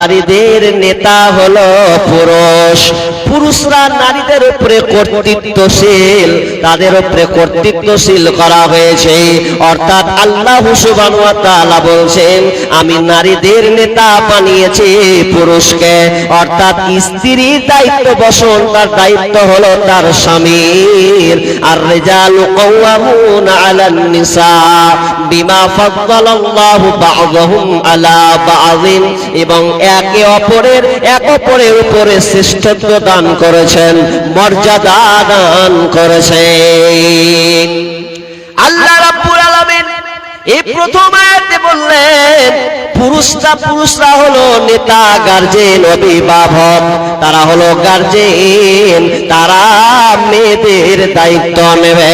নারীদের নেতা হলো পুরুষ। পুরুষরা নারীদের উপরে কর্তৃত্বশীল, তাদের উপরে কর্তৃত্বশীল করা হয়েছে। অর্থাৎ আল্লাহ সুবহানাহু ওয়া তাআলা বলছেন, আমি নারীদের নেতা বানিয়েছি পুরুষকে। অর্থাৎ স্ত্রীর দায়িত্ব বসন, তার দায়িত্ব হলো তার স্বামীর। আর রিজালু কাওয়ামুনা আলান নিসা বিমা ফাদ্দালাল্লাহু বা'দাহুম আলা বা'দিন, এবং একে অপরের উপরে শ্রেষ্ঠত্ব দান করেছেন, মর্যাদা দান করেছেন। আল্লাহ রাব্বুল আলামিন এই প্রথম আয়াতে বললেন পুরুষরা হলো নেতা, গার্জেন, অভিভাবক, তারা হলো গার্জেন, তারা মেয়েদের দায়িত্ব নেবে,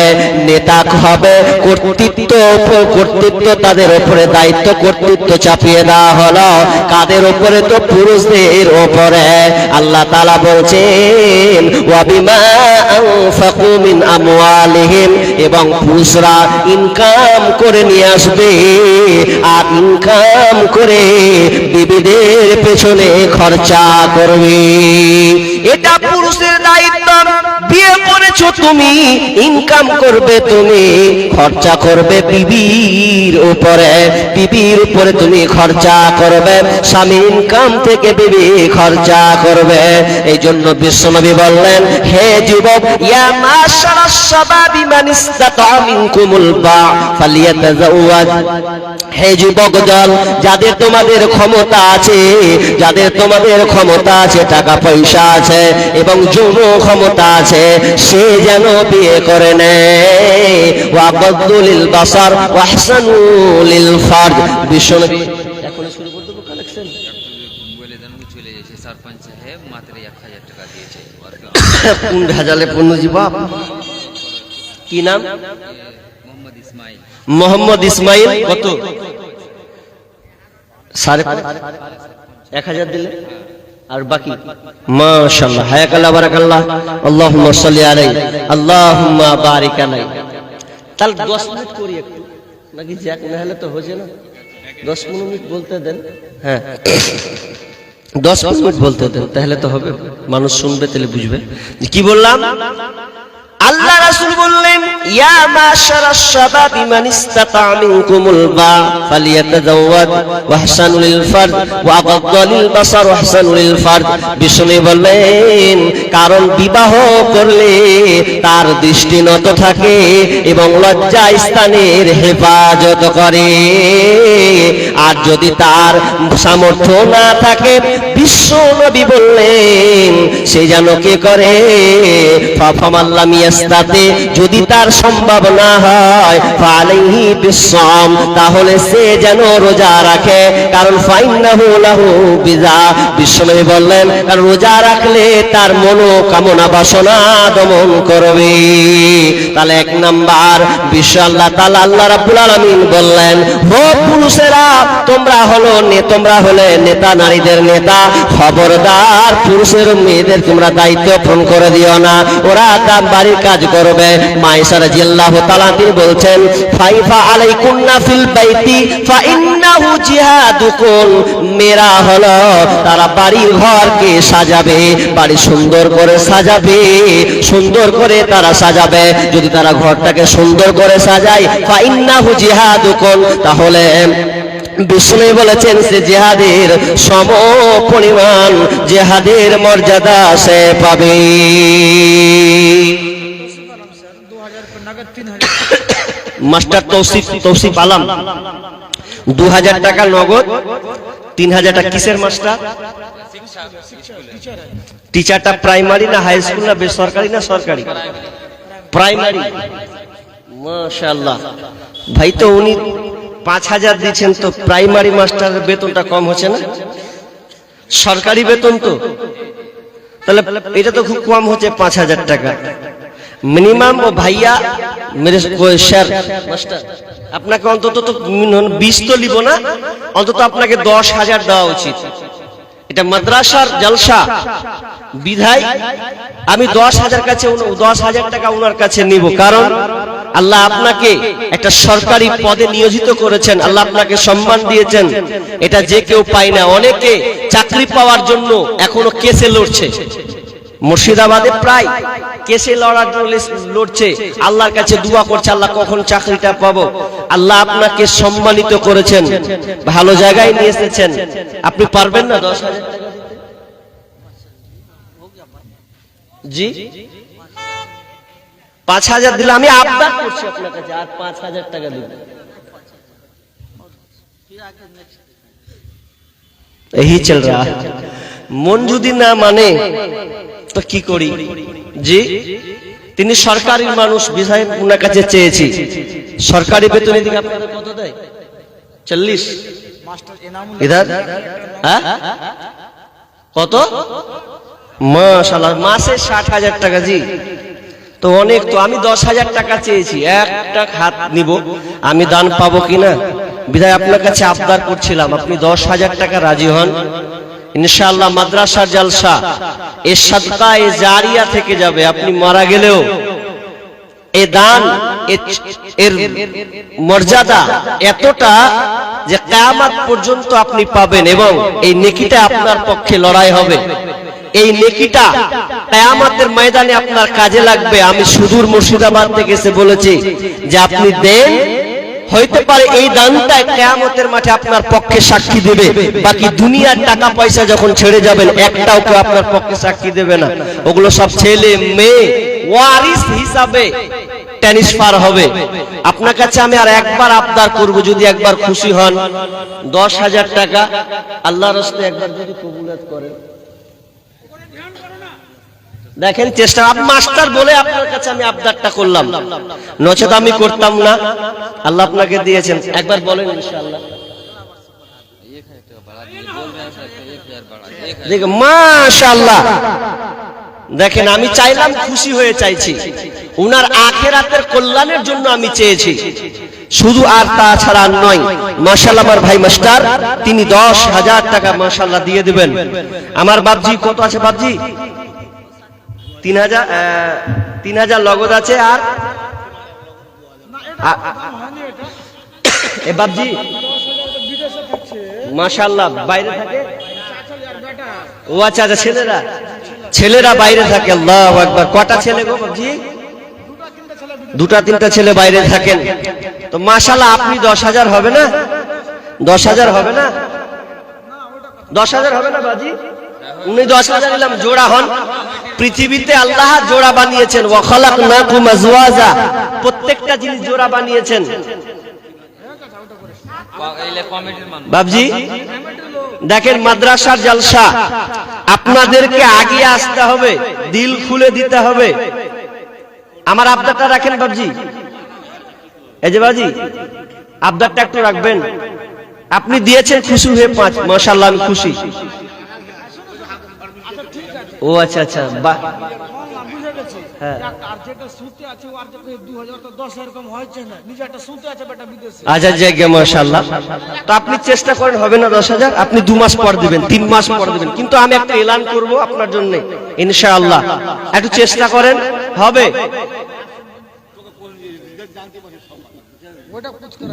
নেতা হবে, কর্তৃত্ব তাদের উপরে দায়িত্ব, কর্তৃত্ব চাপিয়ে দেওয়া হলো কাদের উপরে? তো পুরুষদের উপরে। আল্লাহ তাআলা বলছেন ওয়া বিমা আনফাকু মিন আমওয়ালিহিম, এবং পুরুষরা ইনকাম করে নিয়ে আসবে, আর ইনকাম করে বিবিদের পেছনে খরচা করবে। এটা পুরুষের দায়িত্ব। বিয়ে করেছো তুমি, ইনকাম করবে তুমি, খরচা করবে বিবির উপরে তুমি খরচা করবে, স্বামী ইনকাম থেকে বিবি খরচা করবে। এই জন্য বিশ্বনবী বললেন, হে যুবক, ইয়া মাশারাশ শাবাবি মান ইসতাতা মিনকুমুল বা ফালিয়াতাজাওয়াজ, হে যুবক দল, যাদের তোমাদের ক্ষমতা আছে, টাকা পয়সা আছে এবং যৌন ক্ষমতা আছে, সে যেন বিয়ে করে নেয়। ওয়াগদ্দু লিল বাসার ওয়াহসানু লিল ফারজ। বিশ্বনবী এখন শুরু করে দেব কালেকশন বলে দেন চলে যাচ্ছে, সরপঞ্চ সাহেব মাত্র 1000 টাকা দিয়েছে। কোন ভেজালে পূর্ণজি বাপ, কি নাম? মোহাম্মদ ইসমাইল। কত? 1000 দিলে আর বাকি মাশাআল্লাহ, হায়াকাল্লাহ, বারাকাল্লাহ, আল্লাহুম্মা সাল্লি আলাইহি, আল্লাহুম্মা বারিক আলাইহি। তাহলে 10 মিনিট করি একটু, নাকি জ্যাক না হলে তো হচ্ছে না। 10-15 মিনিট বলতে দেন। হ্যাঁ, 10 মিনিট বলতে দেন, তাহলে তো হবে, মানুষ শুনবে, তাহলে বুঝবে কি বললাম। আল্লাহ রাসূল বললেন, ইয়া মাশারাশ শাবাবি মান ইসতাতা মিনকুমুল বা ফালিয়াতাজাওয়াজ ওয়াহসানু লিল ফারজ ওয়াগদ্দু লিল বাসার ওয়াহসানু লিল ফারজ। বিষ্ণু বললেন, কারণ বিবাহ করলে তার দৃষ্টি নত থাকে এবং লজ্জা স্থানের হেফাজত করে। আর যদি তার সামর্থ্য না থাকে, বিশ্ব নবী বললেন, সে যেন কে করে? ফামাল্লাম ইয়াস্তাতি, যদি তার সম্ভব না হয়, ফালাইহি বিসসাম, তাহলে সে যেন রোজা রাখে। কারণ ফাইন্নাহু লাহু বিজা, বিশ্বনবী বললেন, কারণ রোজা রাখলে তার মনোকামনা বাসনা দমন করবে। তাহলে 1 নাম্বার বিশ্ব আল্লাহ তাআলা, আল্লাহ রাব্বুল আলামিন বললেন, ও পুরুষেরা, তোমরা হলে নেতা, নারীদের নেতা। খবরদার, পুরুষের মেয়েদের তোমরা দায়িত্ব পালন করে দিও না, ওরা তার বাড়ির কাজ করবে। মায়েশা রাদিয়াল্লাহু তাআলা তিনি বলছেন, ফাইফা আলাইকুন্না ফিল বাইতি ফাইন্নাহু জিহাদুকুম, মেয়েরা হলো তারা বাড়ির ঘরকে সাজাবে, বাড়ি সুন্দর করে সাজাবে, সুন্দর করে তারা সাজাবে। যদি তারা ঘরটাকে সুন্দর করে সাজায়, ফাইন্নাহু জিহাদুকুম, তাহলে বিষ্ণু বলেছেন সে জিহাদের সম পরিমাণ জিহাদের মর্যাদা সে পাবে। মাস্টার তৌসিফ আলম 2000 টাকা নগদ, 3000 টাকা। কিসের মাস্টার? টিচারটা প্রাইমারি না হাই স্কুল না বেসরকারি না সরকারি? প্রাইমারি। মাশাআল্লাহ ভাই, তো উনি 5000 দিচ্ছেন, তো প্রাইমারি মাস্টারের বেতনটা কম হচ্ছে না? সরকারি বেতন তো, তাহলে এটা তো খুব কম হচ্ছে, 5000 টাকা মিনিমাম। ও ভাইয়া মেরে স্যার মাস্টার, আপনাকে অন্তত তো 20 তো লিব না, অন্তত আপনাকে 10,000 দেওয়া উচিত। এটা মাদ্রাসার জলসা বিধায় আমি 10,000 টাকা ওনার কাছে নিব, কারণ আল্লাহ আপনাকে একটা সরকারি পদে নিয়োজিত করেছেন, আল্লাহ আপনাকে সম্মান দিয়েছেন, এটা যে কেউ পায় না। অনেকে চাকরি পাওয়ার জন্য এখনো কেসে লড়ছে, মুর্শিদাবাদে প্রায় কেসে লড়ার জন্য লড়ছে, আল্লাহর কাছে দোয়া করছে আল্লাহ কখন চাকরিটা পাবো। আল্লাহ আপনাকে সম্মানিত করেছেন, ভালো জায়গায় নিয়ে এসেছেন। আপনি পারবেন না 10,000 টাকা দিতে? জি 5,000 দিলে আমি আবদার করছি আপনার কাছে, আর 5,000 টাকা দিন। এই চল রা মন যদি না মানে তো কি করি? জি তিনি সরকারি মানুষ, বিধায় ওনার কাছে চেয়েছি। সরকারি বেতন এদিকে আপনাদের কত দেয়? 40 ইধার হ্যাঁ কত? মাশাআল্লাহ মাসে 60,000 টাকা। জি তো অনেক তো। আমি 10,000 টাকা চেয়েছি, একটা হাত নিব, আমি দান পাবো কিনা বিধায় আপনার কাছে আবদার করছিলাম। আপনি 10,000 টাকা রাজি হন, ইনশাআল্লাহ মাদ্রাসার জলসা এর সাদকা এ জারিয়া থেকে যাবে। আপনি মারা গেলেও এ দান এর মর্যাদা এতটা যে কিয়ামত পর্যন্ত আপনি পাবেন, এবং এই নেকিটা আপনার পক্ষে লড়াই হবে। এই নেকিটা কিয়ামতের ময়দানে আপনার কাজে লাগবে। আমি সুদূর মুর্শিদাবাদ থেকে এসে বলেছি যে আপনি দেন, হইতে পারে এই দানটা কিয়ামতের মাঠে আপনার পক্ষে সাক্ষী দেবে। বাকি দুনিয়ার টাকা পয়সা যখন ছেড়ে যাবেন একটাও কেউ আপনার পক্ষে সাক্ষী দেবে না। ওগুলো সব ছেলে মেয়ে ওয়ারিস হিসাবে ট্রান্সফার হবে। আপনার কাছে আমি আর একবার আবদার করব, যদি একবার খুশি হন 10,000 টাকা আল্লাহর রাস্তায় একবার যদি কবুলাত করেন। দেখেন চেষ্টা, আপনি মাস্টার বলে আপনার কাছে আমি আবদারটা করলাম, নচেত আমি করতাম না। আল্লাহ আপনাকে দিয়েছেন, একবার বলেন ইনশাআল্লাহ। দেখেন মাশাআল্লাহ, দেখেন আমি চাইলাম, খুশি হয়ে চাইছি, উনার আখিরাতের কল্যাণের জন্য আমি চেয়েছি শুধু, আর তাছাড়া নয়। মাশাআল্লাহ আমার ভাই মাস্টার তিনি 10,000 টাকা মাশাআল্লাহ দিয়ে দিবেন। আমার বাপজি কত আছে? বাপজি 3,000 নগদ আছে। আর এ বাপজি মাশাআল্লাহ বাইরে থাকে। ও আচ্ছা আচ্ছা, ছেলেরা বাইরে থাকে। আল্লাহু আকবার। কটা ছেলে গো বাপজি? 2-3টা ছেলে বাইরে থাকেন। তো মাশাআল্লাহ আপনি 10,000 হবে না? 10,000 হবে না? 10,000 হবে না বাজি? উনি 10,000 নিলাম, জোড়া হন। পৃথিবীতে আল্লাহ জোড়া বানিয়েছেন, ওয়া খালাকনাকুম আজওয়াজা, প্রত্যেকটা জিনিস জোড়া বানিয়েছেন। বাবজি দেখেন মাদ্রাসার জলসা, আপনাদেরকে আগে আসতে হবে, দিল খুলে দিতে হবে। আমার আবদারটা রাখেন বাবজি, এই যে বাজি আবদারটা একটু রাখবেন। আপনি দিয়েছেন খুশি হয়ে 5, মাশাআল্লাহ আমি খুশি। ও আচ্ছা আচ্ছা, বাহ আচ্ছা জায়গা মাশাআল্লাহ। তো আপনি চেষ্টা করেন, হবে না 10,000, আপনি 2 মাস পর দিবেন, 3 মাস পর দিবেন, কিন্তু আমি একটা এলান করব আপনার জন্য ইনশাআল্লাহ। একটু চেষ্টা করেন, হবে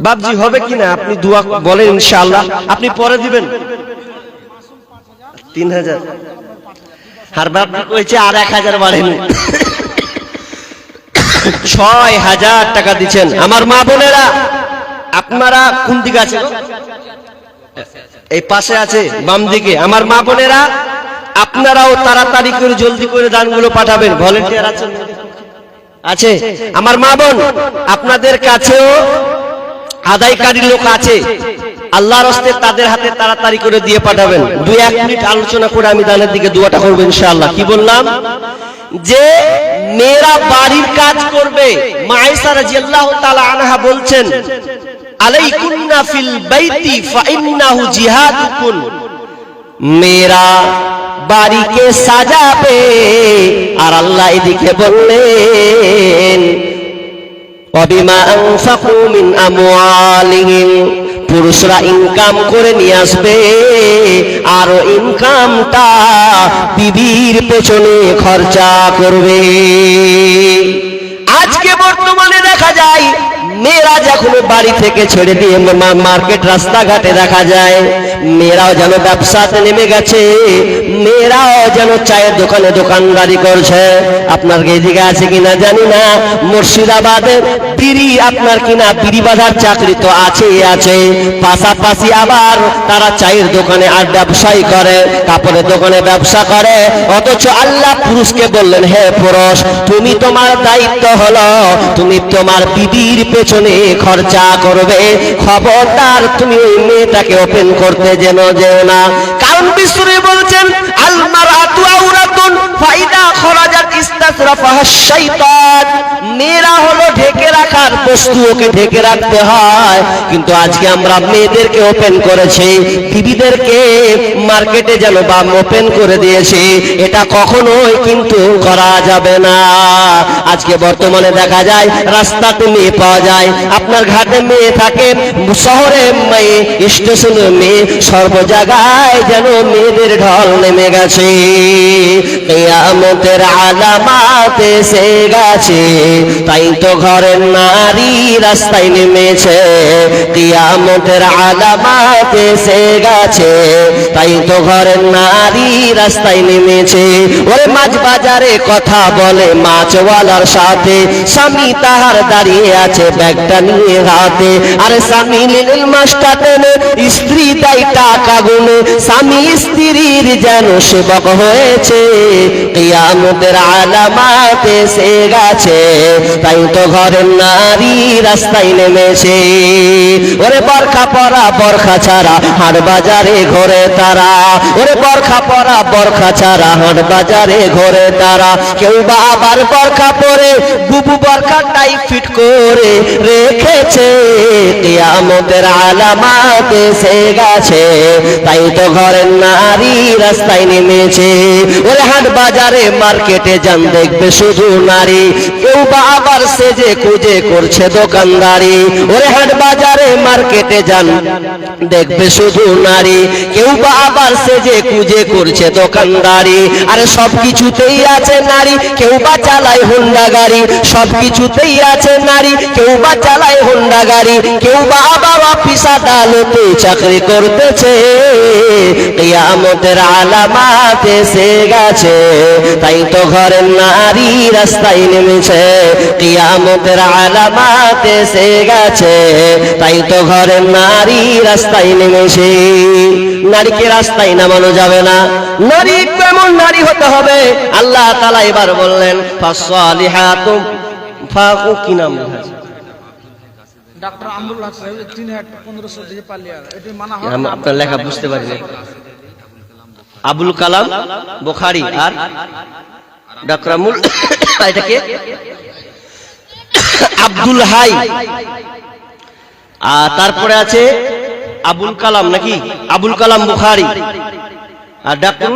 বাবজি, হবে কিনা আপনি দোয়া বলেন ইনশাআল্লাহ। আপনি পরে দিবেন 3,000। আর বাবজি কইছে আর 1,000 বাড়েন, 6,000 টাকা দিচ্ছেন। আমার মা বোনেরা আপনারা কোন দিকে আছে? এই পাশে আছে, বাম দিকে। আমার মা বোনেরা আপনারাও তাড়াতাড়ি করে জলদি করে দানগুলো পাঠাবেন। ভলেন্টিয়ার আছেন? আছে। আমার মা বোন আপনাদের কাছেও আদায়কারী লোক আছে, আল্লাহর রাস্তে তাদের হাতে তাড়াতাড়ি করে দিয়ে পাঠাবেন। 2-1 মিনিট আলোচনা করে আমি দানের দিকে দোয়াটা করব ইনশাআল্লাহ। কি বললাম? যে মেয়েরা বাড়ির কাজ করবে। মা আয়েশা রাদিয়াল্লাহু তাআলা আনহা বলছেন, আলাইকুন্না ফিল বাইতি ফাইন্নাহু জিহাদুকুন, মেয়েরা বাড়িকে সাজাবে। আর আল্লাহ এদিকে বললেন, ওয়াবিমা আনফাকু মিন আমওয়ালিহিম, পুরুষরা ইনকাম করে নিয়ে আসবে, আর ইনকামটা বিবির পেছনে খরচা করবে। আজ আজকে বর্তমানে দেখা যায় মেয়েরা যখন বাড়ি থেকে ছেড়ে দিয়ে মার্কেট রাস্তাঘাটে দেখা যায় মেয়েরাও যেন ব্যবসাতে নেমে গেছে, মেয়েরাও যেন চায়ের দোকানে দোকানদারি করছে। আপনার এদিকে আছে কিনা জানি না, মুর্শিদাবাদে বিড়ি আপনার কিনা বিড়ি বাঁধার চাকরি তো আছে, পাশাপাশি আবার তারা চায়ের দোকানে আর ব্যবসায়ী করে, কাপড়ের দোকানে ব্যবসা করে। অথচ আল্লাহ পুরুষকে বললেন, হে পুরুষ, তুমি তোমার দায়িত্ব হলো তুমি তোমার বিবির পেছনে খরচা করবে, খবরদার তুমি ওই মেয়েটাকে ওপেন করতে যেও না। কারণ বিষ্ণু বলছেন আল মারাতু আওরাতুন ফাইদা খরাজাত ইস্তাসরাফাহা শাইতান, মেয়েরা হলো ঢেকে রাখার বস্তু, ওকে ঢেকে রাখতে হয়। কিন্তু আজকে আমরা মেয়েদেরকে ওপেন করেছি, বিবিদেরকে মার্কেটে যেন বাম ওপেন করে দিয়েছি, এটা কখনোই কিন্তু করা যাবে না। আজকে বর্তমানে দেখা যায় রাস্তাতে মেয়ে পাওয়া যায়, আপনার ঘাটে মেয়ে থাকে, শহরে মেয়ে, স্টেশনে মেয়ে, সর্ব জায়গায় যেন মেয়েদের ঢল নেমে গেছে। কিয়ামতের আলামত এসে গেছে, তাই তো ঘরের নারী রাস্তায় নেমেছে। কিয়ামতের আলামত এসে গেছে, তাই তো ঘরের নারী রাস্তায় নেমেছে। ওরে মাছ বাজারে কথা বলে মাছওয়ালার সাথে, স্বামী তাহার দাঁড়িয়ে আছে ব্যাগটা নিয়ে হাতে। আরে স্বামী নিলেন মাছটা টেনে, স্ত্রী দেয় টাকা গুনে, স্বামী স্ত্রীর যেন সেবক হয়েছে। কিয়ামতের আলামত এসে গেছে, তাই তো ঘরের নারী রাস্তায় নেমেছে। ওরে বরখা পরা বরখা ছাড়া হাট বাজারে ঘোরে তারা, ওরে বরখা পরা বরখা ছাড়া হাট বাজারে ঘোরে তারা। কেউ বা আবার বরখা পরে বুবু বরখাটাই ফিট করে রেখেছে। কিয়ামতের আলামত এসে গেছে, তাই তো ঘরের নারী রাস্তায় নেমেছে। ওরে হাট বাজারে মার্কেটে যান দেখবে শুধু নারী, কেউ বা আবার সেজে কুজে করছে দোকানদারি। ওরে হাট বাজারে মার্কেটে যান দেখবে শুধু নারী, কেউ বা আবার সেজে কুজে করছে দোকানদারি। আরে সব কিছুতেই আছে নারী, কেউ বা চালায় হোন্ডা গাড়ি, সব কিছুতেই আছে নারী, কেউ বা চালায় হোন্ডা গাড়ি, কেউ বা আবার অফিস আদালতে চাকরি করতেছে। কিয়ামতের আলামত এসে গেছে, তাই তো ঘরের নারী রাস্তায় নেমেছে। কিয়ামতের আলামত এসে গেছে, তাই তো ঘরের নারী রাস্তায় নেমেছে। নারীকে রাস্তায় নামানো যাবে না, নারী কেমন নারী হতে হবে আল্লাহ তাআলা এবার বললেন ফাসসালিহাতু কি নাম ডক্টর আমরুল হক সাহেব 1500 দিয়ে পালিয়া এটা মানা হয়। আপনার লেখা বুঝতে পারি না। আবুল কালাম বুখারী আর ডক্টর আমরুল, এটাকে আব্দুল হাই, আর তারপরে আছে আবুল কালাম নাকি আবুল কালাম বুখারী আর ডক্টর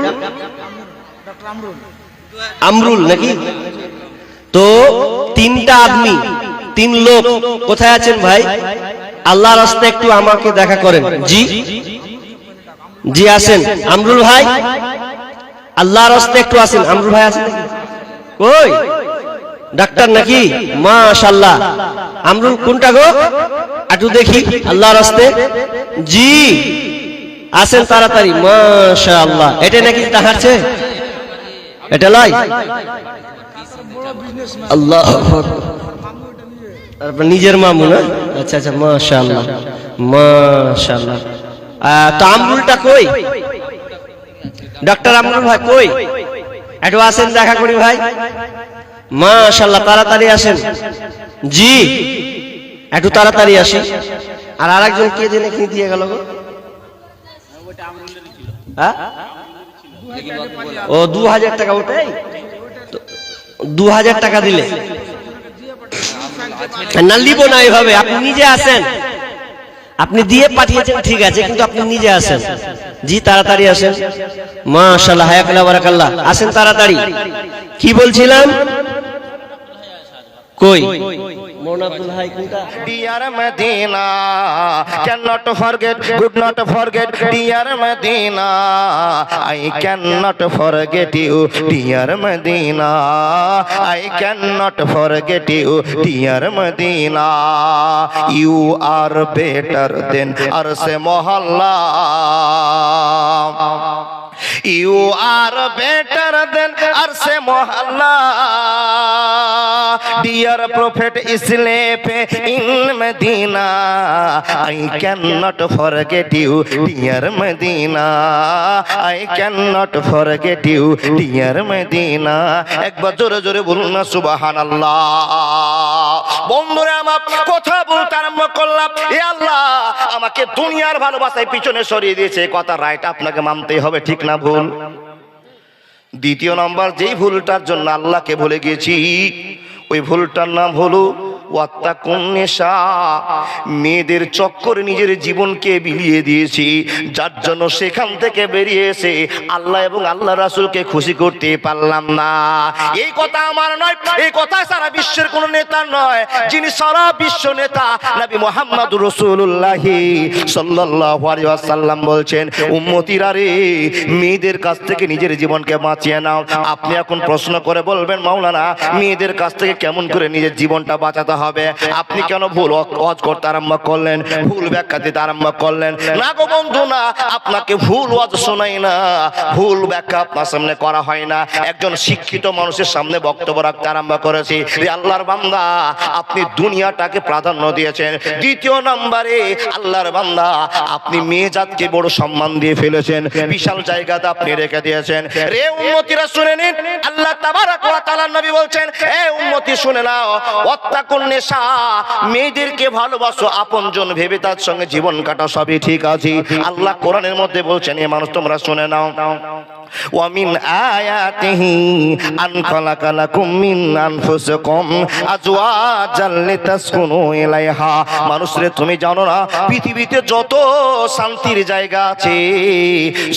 আমরুল নাকি। তো তিনটা আদমি, তিন লোক কোথায় আছেন ভাই? আল্লাহর রাস্তায় একটু আমাকে দেখা করেন। জি জি আসেন আমরুল ভাই, আল্লাহর রাস্তায় একটু আসেন। আমরুল ভাই আছেন কই? ডাক্তার নাকি? মাশাআল্লাহ। আমরুল কোনটা গো একটু দেখি আল্লাহর রাস্তায়। জি আসেন তাড়াতাড়ি। মাশাআল্লাহ। এটা নাকি তাহারছে? এটা লাই আল্লাহ নিজের মামু না? আচ্ছা আচ্ছা মাশাআল্লাহ মাশাআল্লাহ। তো আমরুলটা কই? ডাক্তার আমরুল ভাই কই? একটু আসেন দেখা করি ভাই। মাশাআল্লাহ তাড়াতাড়ি আসেন। জি একটু তাড়াতাড়ি আসি। আর আরেকজন কে জেনে কি দিয়ে গেল গো? হ্যাঁ ও 2000 টাকা। ওটাই 2000 টাকা দিলে না, লিব না এইভাবে। আপনি নিজে আসেন, আপনি দিয়ে পাঠিয়েছেন ঠিক আছে, কিন্তু আপনি নিজে আসেন। জি তাড়াতাড়ি আসেন। মাশাআল্লাহ হায়াকাল্লাহ বারাকাল্লাহ। আসেন তাড়াতাড়ি। কি বলছিলাম? কই মৌলানা আব্দুল হাই কোনটা? Dear Medina, cannot forget, could not forget, dear Medina. I cannot forget you, dear Medina. I cannot forget you, dear Medina. You are better than Arse Mohalla. You are better than Arse Mohalla. Dear Prophet sleep in Medina. I cannot forget you, dear Medina. I cannot forget you, dear Medina. একবার জোরে জোরে বলুন না সুবহানাল্লাহ। বন্ধুরা আমার কথা বলতে আরম্ভ করলাম, এ আল্লাহ আমাকে দুনিয়ার ভালোবাসায় পিছনে সরিয়ে দিয়েছে, কথা রাইট আপনাকে মানতেই হবে, ঠিক না ভুল? দ্বিতীয় নাম্বার যেই ভুলটার জন্য আল্লাহকে ভুলে গেছি, ওই ভুলটার নাম হলো ওয়াত্তাকুন্নেশা। মেয়েদের চক্করে নিজের জীবনকে বিলিয়ে দিয়েছি, যার জন্য সেখান থেকে বেরিয়ে এসে আল্লাহ এবং আল্লাহ রাসূলকে খুশি করতে পারলাম না। এই কথা আমার নয়, এই কথা সারা বিশ্বের কোন নেতা নয়, যিনি সারা বিশ্ব নেতা নবী মুহাম্মদুর রাসূলুল্লাহ সাল্লাল্লাহু আলাইহি ওয়াসাল্লাম বলছেন, উম্মতিরা রে, মেয়েদের কাছ থেকে নিজের জীবনকে বাঁচিয়ে নাও। আপনি এখন প্রশ্ন করে বলবেন, মাওলানা মেয়েদের কাছ থেকে কেমন করে নিজের জীবনটা বাঁচাতে হবে? আপনি কেন ভুল ওয়াজ করতে আরম্ভ করলেন, ভুল ব্যাখ্যা দিতে আরম্ভ করলেন? না গো বন্ধু না, আপনাকে ভুল ওয়াজ শোনাই না, ভুল ব্যাখ্যা আপনার সামনে করা হয় না। একজন শিক্ষিত মানুষের সামনে বক্তব্য রাখতে আরম্ভ করেছি, রে আল্লাহর বান্দা আপনি দুনিয়াটাকে প্রাধান্য দিয়েছেন। দ্বিতীয় নম্বরে আল্লাহর বান্দা আপনি মেয়ে জাতকে বড় সম্মান দিয়ে ফেলেছেন, বিশাল জায়গাতে আপনি রেখে দিয়েছেন। রে উম্মতিরা শুনে নিন, আল্লাহ তাবারক ওয়া তাআলা নবী বলছেন, এ উম্মতি শুনে নাও, ওয়াত্তাকুন্নেশা, মেয়েদেরকে ভালোবাসো, আপনজন ভেবে তার সঙ্গে জীবন কাটা, সবই ঠিক আছে। আল্লাহ কোরআনের মধ্যে বলছেন, এ মানুষ তোমরা শুনে নাও, ومن آياته أن خلق لكم من أنفسكم أزواجا لتسكنوا إليها। মানুষরে তুমি জানো না পৃথিবীতে যত শান্তির জায়গা আছে,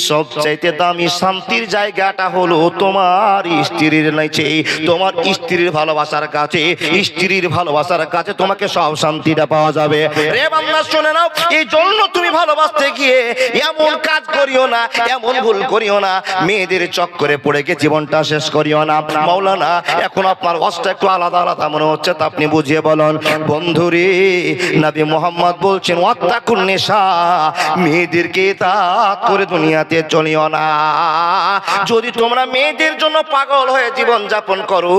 সবচাইতে দামি শান্তির জায়গাটা হলো তোমার স্ত্রীর নিচে, তোমার স্ত্রীর ভালোবাসার কাছে। স্ত্রীর ভালোবাসার কাছে তোমাকে সব শান্তিটা পাওয়া যাবে। রে বান্দা শুনে নাও, এই জন্য তুমি ভালোবাসতে গিয়ে এমন কাজ করিও না, এমন ভুল করিও না, মেয়েদের চক্করে পড়ে গিয়ে জীবনটা শেষ করিও না। মাওলানা এখন আপনার ওয়াজটা একটু আলাদা আলাদা মনে হচ্ছে, তা আপনি বুঝিয়ে বলুন। বন্ধুরে, নবী মুহাম্মদ বলছেন, ওয়াত্তাকুন্নেশা, মেয়েদেরকে ইতাত করে দুনিয়াতে চলিও না। যদি তোমরা মেয়েদের জন্য পাগল হয়ে জীবন যাপন করো,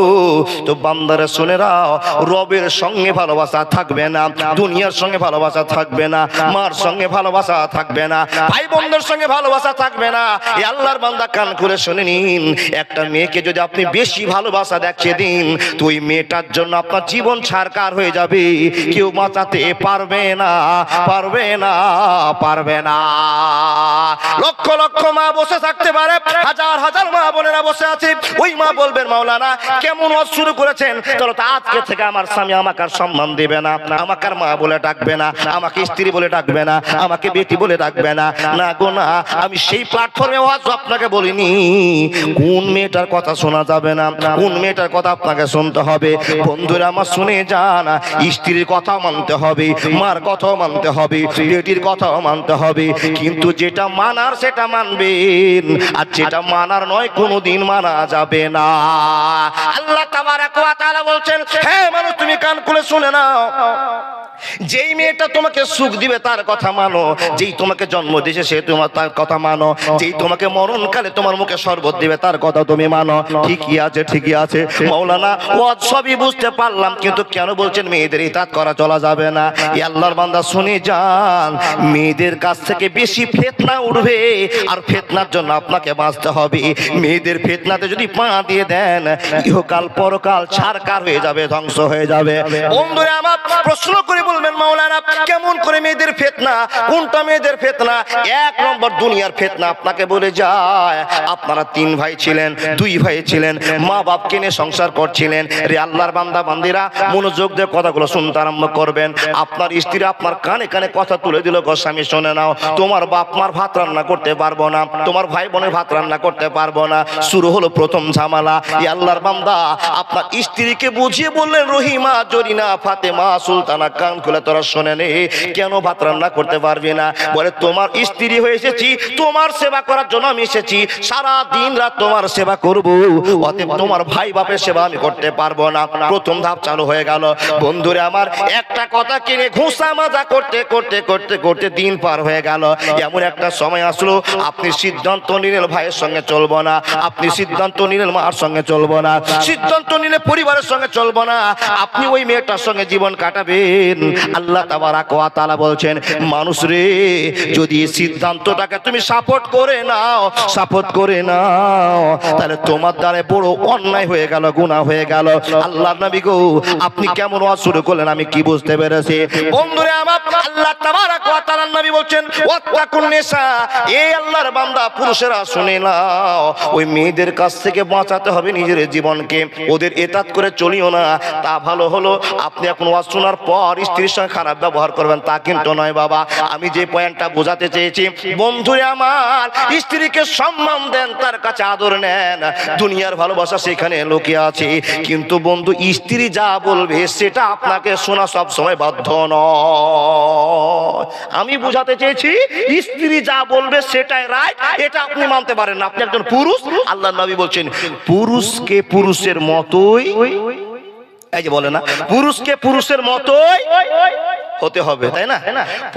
তো বান্দারে শুনে নাও, রবের সঙ্গে ভালোবাসা থাকবে না, দুনিয়ার সঙ্গে ভালোবাসা থাকবে না, মার সঙ্গে ভালোবাসা থাকবে না, ভাই বোনদের সঙ্গে ভালোবাসা থাকবে না। এই আল্লাহর বান্দা কান খুলে শুনে নিন, একটা মেয়েকে যদি আপনি বেশি ভালোবাসা দেখিয়ে দিন, তো ওই মেয়েটার জন্য আপনার জীবন ছারকার হয়ে যাবে, কেউ বাঁচাতে পারবে না, পারবে না, পারবে না। লক্ষ লক্ষ মা বসে থাকতে পারে, হাজার হাজার মা বোনেরা বসে আছে, ওই মা বলবেন, মাওলানা কেমন ওয়াজ শুরু করেছেন, চলো তো আজকে থেকে আমার স্বামী আমাকে আর সম্মান দেবে না, আমাকে আর মা বলে ডাকবে না, আমাকে স্ত্রী বলে ডাকবে না, আমাকে বেটি বলে ডাকবে না। না গো না, আমি সেই প্ল্যাটফর্মে ওয়াজ আপনাকে বলিনি। কোন মেয়েটার কথা শোনা যাবে না, কোন মেয়েটার কথা আপনাকে শুনতে হবে? বন্ধুরা আমার শুনে যান, স্ত্রীর কথা মানতে হবে, মার কথাও মানতে হবে, বেটির কথাও মানতে হবে, কিন্তু যেটা মানার সেটা মানবেন, আর যেটা মানার নয় কোনোদিন মানা যাবে না। আল্লাহ তাবারক ওয়া তাআলা বলছেন, হে মানুষ তুমি কান খুলে শুনে নাও, যেই মেয়েটা তোমাকে সুখ দিবে তার কথা মানো, যেই তোমাকে জন্ম দিয়েছে সে তোমার তার কথা মানো, যেই তোমাকে মরণকালে তোমার মুখে শরবত দিবে তার কথা তুমি মানো। ঠিকই আছে, ঠিকই আছে মাওলানা, ওয়াজ সবই বুঝতে পারলাম, কিন্তু কেন বলছেন মেয়েদের ইতাত করা চলা যাবে না? এই আল্লাহর বান্দা শুনে যান, মেয়েদের কাছ থেকে বেশি ফিতনা উঠবে, আর ফিতনার জন্য আপনাকে বাঁচতে হবে। মেয়েদের ফিতনাতে যদি পা দিয়ে দেন, ইহকাল পরকাল ছারকার হয়ে যাবে, ধ্বংস হয়ে যাবে। বন্ধুরা আমার প্রশ্ন করে বলবেন মাওলানা কেমন করে মেয়েদের ফিতনা, কোনটা মেয়েদের ফিতনা? এক নম্বর দুনিয়ার ফিতনা আপনাকে বলে যায়, আপনারা 3 ভাই ছিলেন, 2 ভাই ছিলেন, মা বাপকে নিয়ে সংসার করছিলেন। রে আল্লাহর বান্দা বান্দিরা, মনোযোগ দিয়ে কথাগুলো শুনতে আরম্ভ করবেন। আপনার স্ত্রী আপনার কানে কানে কথা তুলে দিল, গো স্বামী শুনে নাও, তোমার বাপ মার ভাত রান্না করতে পারবো না, তোমার ভাই বোনের ভাত রান্না করতে পারবো না। শুরু হলো প্রথম ঝামেলা। এই আল্লাহর বান্দা আপনার স্ত্রীকে বুঝিয়ে বললেন, রহিমা, জরিনা, ফাতেমা, সুলতানা, কান খুলে তোরা শোনে নে, কেন ভাত রান্না করতে পারবি না? বলে তোমার স্ত্রী হয়ে এসেছি, তোমার সেবা করার জন্য আমি এসেছি, সারা দিন রাত তোমার সেবা করব, অতএব তোমার ভাই বাপের সেবা আমি করতে পারবো না। প্রথম ধাপ চালু হয়ে গেল। বন্ধুরে আমার, একটা কথা কিনে ঘুষা মাজা করতে করতে করতে করতে দিন পার হয়ে গেল। এমন একটা সময় আসলো, আপনি সিদ্ধান্ত নিলেন ভাইয়ের সঙ্গে চলবো না, আপনি সিদ্ধান্ত নিলেন মার সঙ্গে চলবো না, সিদ্ধান্ত নিলে পরিবারের সঙ্গে চলবো না, আপনি ওই মেয়েটার সঙ্গে জীবন কাটাবেন। আল্লাহ তাবারাক ওয়া তাআলা বলছেন, মানুষ রে, যদি এই সিদ্ধান্তটাকে তুমি সাপোর্ট করে নাও, সাপোর্ট করে নাও, তাহলে তোমার দ্বারা বড় অন্যায় হয়ে গেল, গুনাহ হয়ে গেল। আল্লাহর নবী গো, আপনি কেমন ওয়াজ শুরু করলেন আমি কি বুঝতে পেরেছি। বন্ধুরে আমার, আল্লাহ তাবারাক ওয়া তাআলার নবী বলছেন, ওয়াত্তাকুন নিসা, এই আল্লাহর বান্দা পুরুষেরা শুনে নাও, ওই মেয়েদের কাছ থেকে বাঁচাতে হবে নিজের জীবনকে, ওদের এতাত করে চলিও না। তা ভালো হলো আপনি এখন ওয়াজ শোনার পর স্ত্রীর সঙ্গে খারাপ ব্যবহার করবেন, তা কিন্তু নয় বাবা। আমি যে পয়েন্টটা বোঝাতে চেয়েছি, বন্ধুরে আমার, স্ত্রীকে সম্মান দেন, তার কাছে আদর নেন, দুনিয়ার ভালোবাসা সেখানে লুকিয়ে আছে। কিন্তু বন্ধু, স্ত্রী যা বলবে সেটা আপনাকে শোনা সব সময় বাধ্য নয়। আমি বোঝাতে চেয়েছি, স্ত্রী যা বলবে সেটাই রাইট, এটা আপনি মানতে পারেন না, আপনি একজন পুরুষ। আল্লাহর নবী বলছেন, পুরুষকে পুরুষের মতোই, এই যে বলে না, পুরুষকে পুরুষের মতোই হতে হবে, তাই না?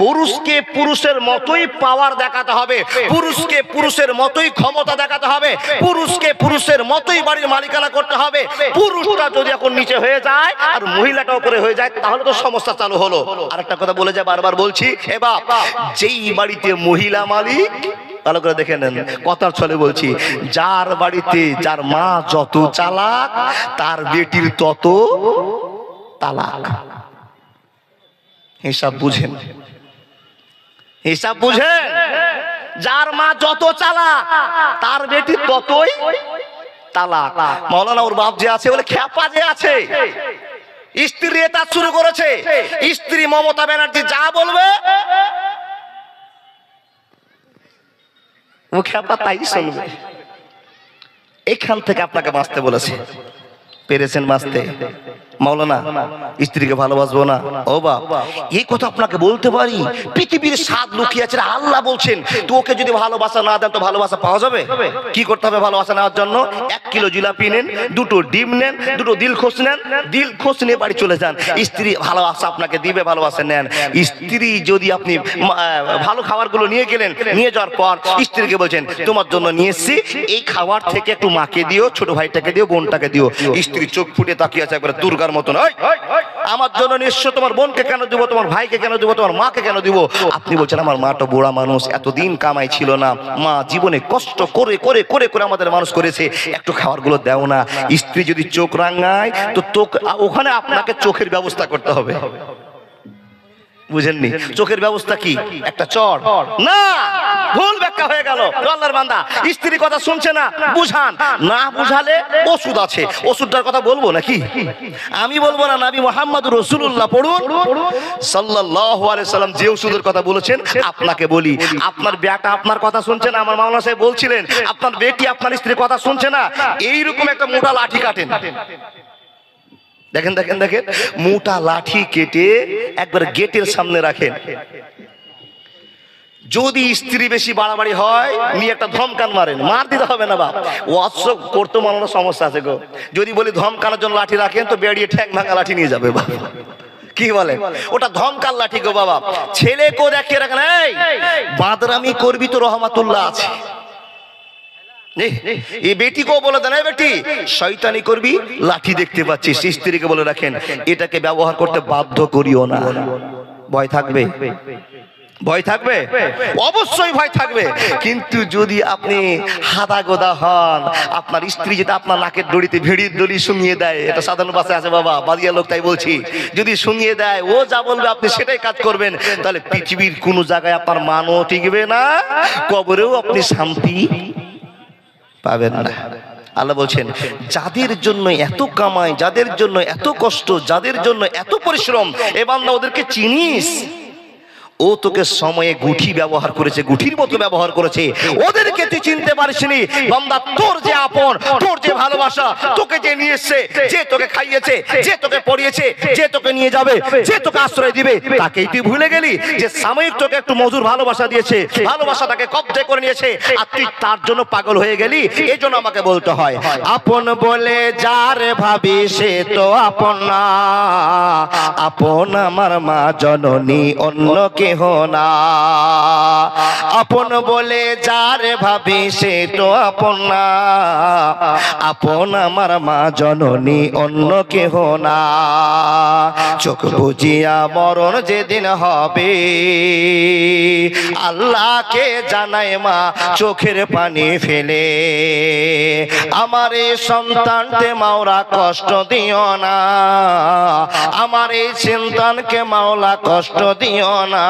পুরুষকে পুরুষের মতোই পাওয়ার দেখাতে হবে, পুরুষকে পুরুষের মতোই ক্ষমতা দেখাতে হবে, পুরুষকে পুরুষের মতোই বাড়ির মালিকানা করতে হবে। পুরুষটা যদি এখন নিচে হয়ে যায় আর মহিলাটা উপরে হয়ে যায়, তাহলে তো সমস্যা চালু হলো। আরেকটা কথা বলে যায়, বারবার বলছি, এবার যেই বাড়িতে মহিলা মালিক, ভালো করে দেখে নেন, কথার ছলে বলছি, যার বাড়িতে যার মা যত চালাক, তার বেটির তত তালাক। হিসাব বুঝেন, হিসাব বুঝেন। যার মা যত চালাক, তার বেটির ততই তালাক। মাওলানা ওর বাপ যে আছে, বলে খ্যাপা যে আছে, স্ত্রী এটা শুরু করেছে, স্ত্রী মমতা ব্যানার্জি যা বলবে ও খ্যাপা তাই শুনবে। এখান থেকে আপনাকে বাঁচতে বলেছে, পেরেছেন বাঁচতে? মাওলানা, স্ত্রীকে ভালোবাসবো না, ও বাপ, এই কথা আপনাকে বলতে পারি, পৃথিবীর স্বাদ লুকিয়ে আছে। আল্লাহ বলছেন, তোকে যদি ভালোবাসা না দেন তো ভালোবাসা পাওয়া যাবে? কি করতে হবে ভালোবাসা নেওয়ার জন্য? 1 কিলো জিলাপি নেন, 2টো ডিম নেন, 2টো দিলখোশ নেন, দিলখোশ নিয়ে বাড়ি চলে যান, স্ত্রী ভালোবাসা আপনাকে দিবে, ভালোবাসা নেন। স্ত্রী যদি আপনি ভালো খাবারগুলো নিয়ে গেলেন, নিয়ে যাওয়ার পর স্ত্রীকে বলছেন, তোমার জন্য নিয়ে এসেছি, এই খাবার থেকে একটু মাকে দিও, ছোট ভাইটাকে দিও, বোনটাকে দিও। স্ত্রী চোখ ফুটে তাকিয়ে আছে একবারে দুর্গার মতন, আমার জন্য নিশ্চয় তোমার বোনকে কেন দিব, তোমার ভাইকে কেন দিব, তোমার মাকে কেন দিব? আপনি বলছেন, আমার মাটা বুড়া মানুষ, এতদিন কামাই ছিল না, মা জীবনে কষ্ট করে করে করে করে আমাদের মানুষ করেছে, একটু খাবারগুলো দাও না। স্ত্রী যদি চোখ রাঙায়, তো ওখানে আপনাকে চোখের ব্যবস্থা করতে হবে। বুঝেননি? চোখের ব্যবস্থা কি? একটা চড় না, ভুল ব্যাখ্যা হয়ে গেল। আল্লাহর বান্দা স্ত্রীর কথা শুনছে না, বুঝান। না বুঝালে ওষুধ আছে, ওষুধটার কথা বলবো নাকি? আমি বলবো না, নবী মুহাম্মদ রাসূলুল্লাহ পড়ুন সাল্লাল্লাহু আলাইহি সাল্লাম যে ওষুধের কথা বলেছেন আপনাকে বলি। আপনার বেটা আপনার কথা শুনছে না, আমার মাওলানা সাহেব বলছিলেন, আপনার বেটি আপনার স্ত্রীর কথা শুনছে না, এইরকম একটা মোটা লাঠি কাটেন। দেখেন দেখেন দেখেন, মোটা লাঠি কেটে একবার গেটের সামনে রাখেন। যদি স্ত্রী বেশি বাড়াবাড়ি হয়, নিয়ে একটা ধমকান মারেন, মার দিতে হবে না বাপ, ওয়াজ করতে মানানোর সমস্যা আছে গো। যদি বলি ধমকানোর জন্য লাঠি রাখেন, তো বেরিয়ে ঠ্যাং ভাঙা লাঠি নিয়ে যাবে বাপ। কি বলে? ওটা ধমকার লাঠি গো বাবা। ছেলেকেও দেখিয়ে রাখেন, এই বাদরামি করবি তো রহমাতুল্লাহ আছে। এই বেটিকেও বলে দেন, বেটি শয়তানি করবি, লাঠি দেখতে পাচ্ছিস। স্ত্রীকে বলে রাখেন, এটাকে ব্যবহার করতে বাধ্য করিও না। ভয় থাকবে? ভয় থাকবে? অবশ্যই ভয় থাকবে। কিন্তু যদি আপনি হাদা গোদা হন, আপনার স্ত্রী যদি আপনার নাকের দড়িতে ভিড়ির দড়ি শুনিয়ে দেয়, এটা সাধারণ ভাষায় আছে বাবা, বাদিয়া লোক তাই বলছি, যদি শুনিয়ে দেয় ও যা বলবে আপনি সেটাই কাজ করবেন, তাহলে পৃথিবীর কোনো জায়গায় আপনার মানও টিকবে না, কবরেও আপনি শান্তি পাবেন না। আল্লাহ বলছেন যাদের জন্য এত কামাই, যাদের জন্য এত কষ্ট, যাদের জন্য এত পরিশ্রম, এ বান্দা ওদেরকে চিনিস? ও তোকে সময়ে গুঠি ব্যবহার করেছে, গুঠির মতো ব্যবহার করেছে, ওদেরকে তুই চিনতে পারিসনি। বান্দা তোর যে আপন, তোর যে ভালোবাসা, তোকে যে নিয়ে এসছে, যে তোকে খাইয়েছে, যে তোকে পড়িয়েছে, যে তোকে নিয়ে যাবে, যে তোকে আশ্রয় দিবে, তাকেই তুই ভুলে গেলি। যে সাময়িক তোকে একটু মধুর ভালোবাসা দিয়েছে, ভালোবাসাটাকে কব্জা করে নিয়েছে, আর তুই তার জন্য পাগল হয়ে গেলি। এই জন্য আমাকে বলতে হয়, আপন বলে যার ভাবি সে তো আপন না, আপন আমার মা জননী, অন্য কেহ না। আপন বলে যার ভাবি সে তো আপন না, আপন আমার মা জননী, অন্য কেহ না। চোখ বুজিয়া মরণ যেদিন হবে, আল্লাহকে জানায় মা চোখের পানি ফেলে, আমার এই সন্তানকে মাওলা কষ্ট দিও না, আমার এই সন্তানকে মাওলা কষ্ট দিও না।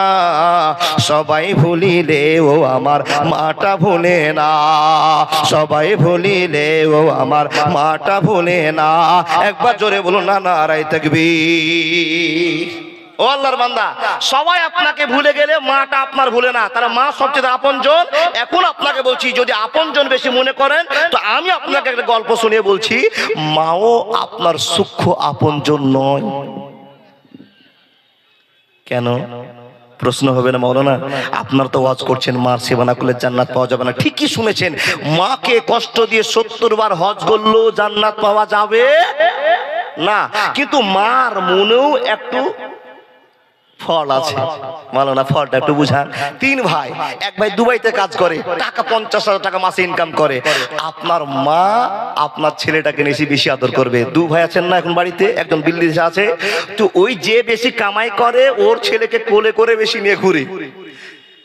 সবাই ভুলিলে ও আমার মাটা ভুলে না, সবাই ভুলিলে ও আমার মাটা ভুলে না। একবার জোরে বলুন না নারায়ে তাকবীর। ও আল্লাহর বান্দা, সবাই আপনাকে ভুলে গেলে মাটা আপনার ভুলে না, তারা মা সবচেয়ে আপনজন। এখন আপনাকে বলছি, যদি আপনজন বেশি মনে করেন, তো আমি আপনাকে একটা গল্প শুনিয়ে বলছি, মাও আপনার সূক্ষ্ম আপনজন নয়। কেন? প্রশ্ন হবে না মাওলানা, আপনার তো ওয়াজ করছেন মার সেবা না করলে জান্নাত পাওয়া যাবে না। ঠিকই শুনেছেন, মাকে কষ্ট দিয়ে 70 বার হজ করলেও জান্নাত পাওয়া যাবে না, কিন্তু মার মনেও একটু ফল আছে। মাওলানা ফলটা একটু বুঝান। 3 ভাই, এক ভাই দুবাইতে কাজ করে, টাকা 50,000 টাকা মাসে ইনকাম করে। আপনার মা আপনার ছেলেটাকে বেশি আদর করবে। 2 ভাই আছেন না এখন বাড়িতে, একজন বিদেশে আছে, তো ওই যে বেশি কামাই করে ওর ছেলেকে কোলে করে বেশি নিয়ে ঘুরে।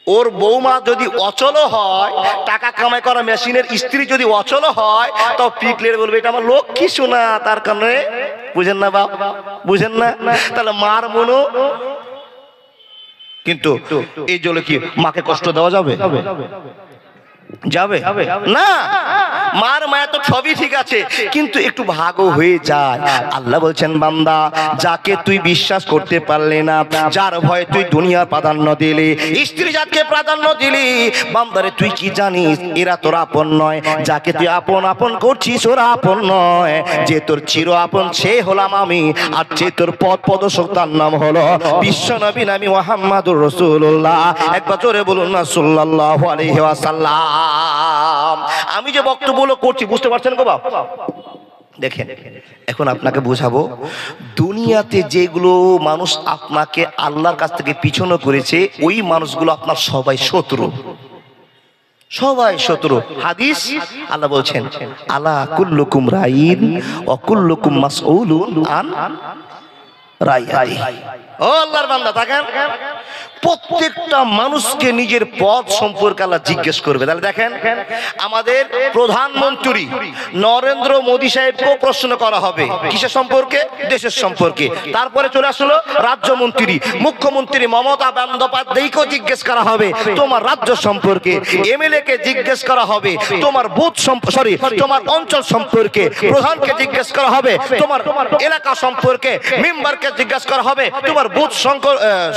ওর বৌমা যদি অচল হয়, টাকা কামাই করা মেশিনের স্ত্রী যদি অচল হয়, তো পিকলে বলবে এটা আমার লক্ষ্মী সোনা, তার কারণে। বুঝেন না বাপ? বুঝেন না? তাহলে মার মনও, কিন্তু এই জন্য কি মাকে কষ্ট দেওয়া যাবে? যাবে না। মার মায়া তো সবই ঠিক আছে, কিন্তু একটু ভাগও হয়ে যায়। আল্লাহ বলছেন বান্দা, যাকে তুই বিশ্বাস করতে পারলে না, যার ভয়ে তুই দুনিয়ার প্রাধান্য দিলি, স্ত্রী জাতকে প্রাধান্য দিলি, বান্দারে তুই কি জানিস এরা তোর আপন নয়। যাকে তুই আপন আপন করছিস ওরা আপন নয়। যে তোর চির আপন সে হলাম আমি, আর যে তোর পথ প্রদর্শক তার নাম হলো বিশ্ব নবী নামি মুহাম্মাদুর রাসূলুল্লাহ। একবার জোরে বলুন না সাল্লাল্লাহু আলাইহি ওয়াসাল্লাম। আমি যে বক্তব্য করছি বুঝতে পারছেন গো বাপ? দেখেন, এখন আপনাকে বুঝাবো, দুনিয়াতে যেগুলো মানুষ আপনাকে আল্লাহর কাছ থেকে পিছনে করেছে, ওই মানুষগুলো আপনার সবাই শত্রু, সবাই শত্রু। হাদিস আল্লাহ বলছেন, আলা কুল্লুকুম রাইন ওয়া কুল্লুকুম মাসউলুন আন রাইয়াতি। ও আল্লাহর বান্দা, দেখেন প্রত্যেকটা মানুষকে নিজের পথ সম্পর্কে আল্লাহ জিজ্ঞেস করবে। তাহলে দেখেন, আমাদের প্রধানমন্ত্রী নরেন্দ্র মোদী সাহেবকেও প্রশ্ন করা হবে কিসের সম্পর্কে? দেশের সম্পর্কে। তারপরে চলে আসলো রাজ্যমন্ত্রী, মুখ্যমন্ত্রী মমতা বন্দ্যোপাধ্যায়কেও জিজ্ঞেস করা হবে তোমার রাজ্য সম্পর্কে। এমএলএ কে জিজ্ঞেস করা হবে তোমার বুথ তোমার অঞ্চল সম্পর্কে। প্রধানকে জিজ্ঞেস করা হবে তোমার এলাকা সম্পর্কে। মেম্বারকে জিজ্ঞেস করা হবে তোমার বুথ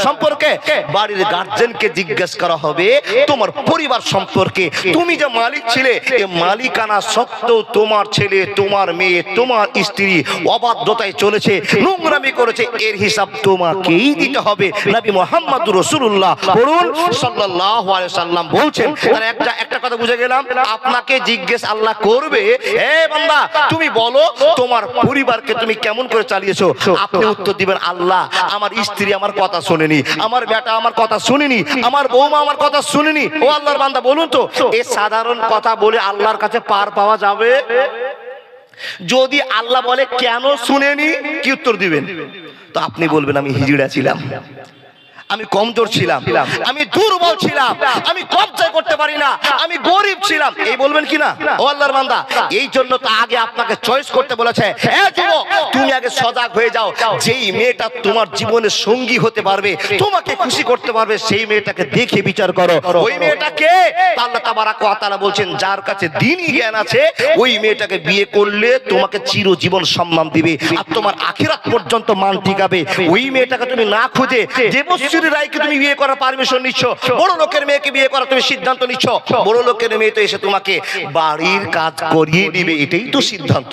সম্পর্কে। বাড়ির গার্জেনকে জিজ্ঞেস করা হবে তোমার পরিবার সম্পর্কে। তুমি যে মালিক ছিলে, এই মালিকানা সত্ত্বেও তোমার ছেলে, তোমার মেয়ে, তোমার স্ত্রী অবাধ্যতায় চলেছে, নোংরামি করেছে, এর হিসাব তোমাকেই দিতে হবে। নবী মুহাম্মদুর রাসূলুল্লাহ বলুন সাল্লাল্লাহু আলাইহি সাল্লাম বলছেন। তাহলে একটা কথা বুঝে গেলাম, আপনাকে জিজ্ঞেস আল্লাহ করবে, এ বান্দা তুমি বলো তোমার পরিবারকে তুমি কেমন করে চালিয়েছো? আপনি উত্তর দিবেন, আল্লাহ আমার স্ত্রী আমার কথা শোনেনি, আমার বেটা আমার কথা শুনিনি, আমার বৌমা আমার কথা শুনিনি। ও আল্লাহর বান্দা বলুন তো, এই সাধারণ কথা বলে আল্লাহর কাছে পার পাওয়া যাবে? যদি আল্লাহ বলে কেন শুনেনি, কি উত্তর দিবেন? তো আপনি বলবেন আমি হিজড়া ছিলাম, আমি কমজোর ছিলাম, আমি দুর্বল ছিলাম, আমি কবজা করতে পারি না, আমি গরিব ছিলাম, এই বলবেন কি না? ও আল্লাহর বান্দা, এই জন্য তো আগে আপনাকে চয়েস করতে বলেছে। এ যুবক, তুমি আগে সজাগ হয়ে যাও। যেই মেয়েটা তোমার জীবনের সঙ্গী হতে পারবে, তোমাকে খুশি করতে পারবে, সেই মেয়েটাকে দেখে বিচার করো। ওই মেয়েটাকে আল্লাহ তাবারাক ওয়া তাআলা বলছেন, যার কাছে দ্বীনি জ্ঞান আছে, ওই মেয়েটাকে বিয়ে করলে তোমাকে চিরজীবন সম্মান দিবে আর তোমার আখিরাত পর্যন্ত মান টিকাবে। ওই মেয়েটাকে তুমি না খুঁজে দেবশ্রী রায়কে তুমি বিয়ে করার পারমিশন নিচ্ছ, বড় লোকের মেয়েকে বিয়ে করার তুমি সিদ্ধান্ত নিচ্ছ। বড় লোকের মেয়ে তো এসে তোমাকে বাড়ির কাজ করিয়ে দিবে, এটাই তো সিদ্ধান্ত।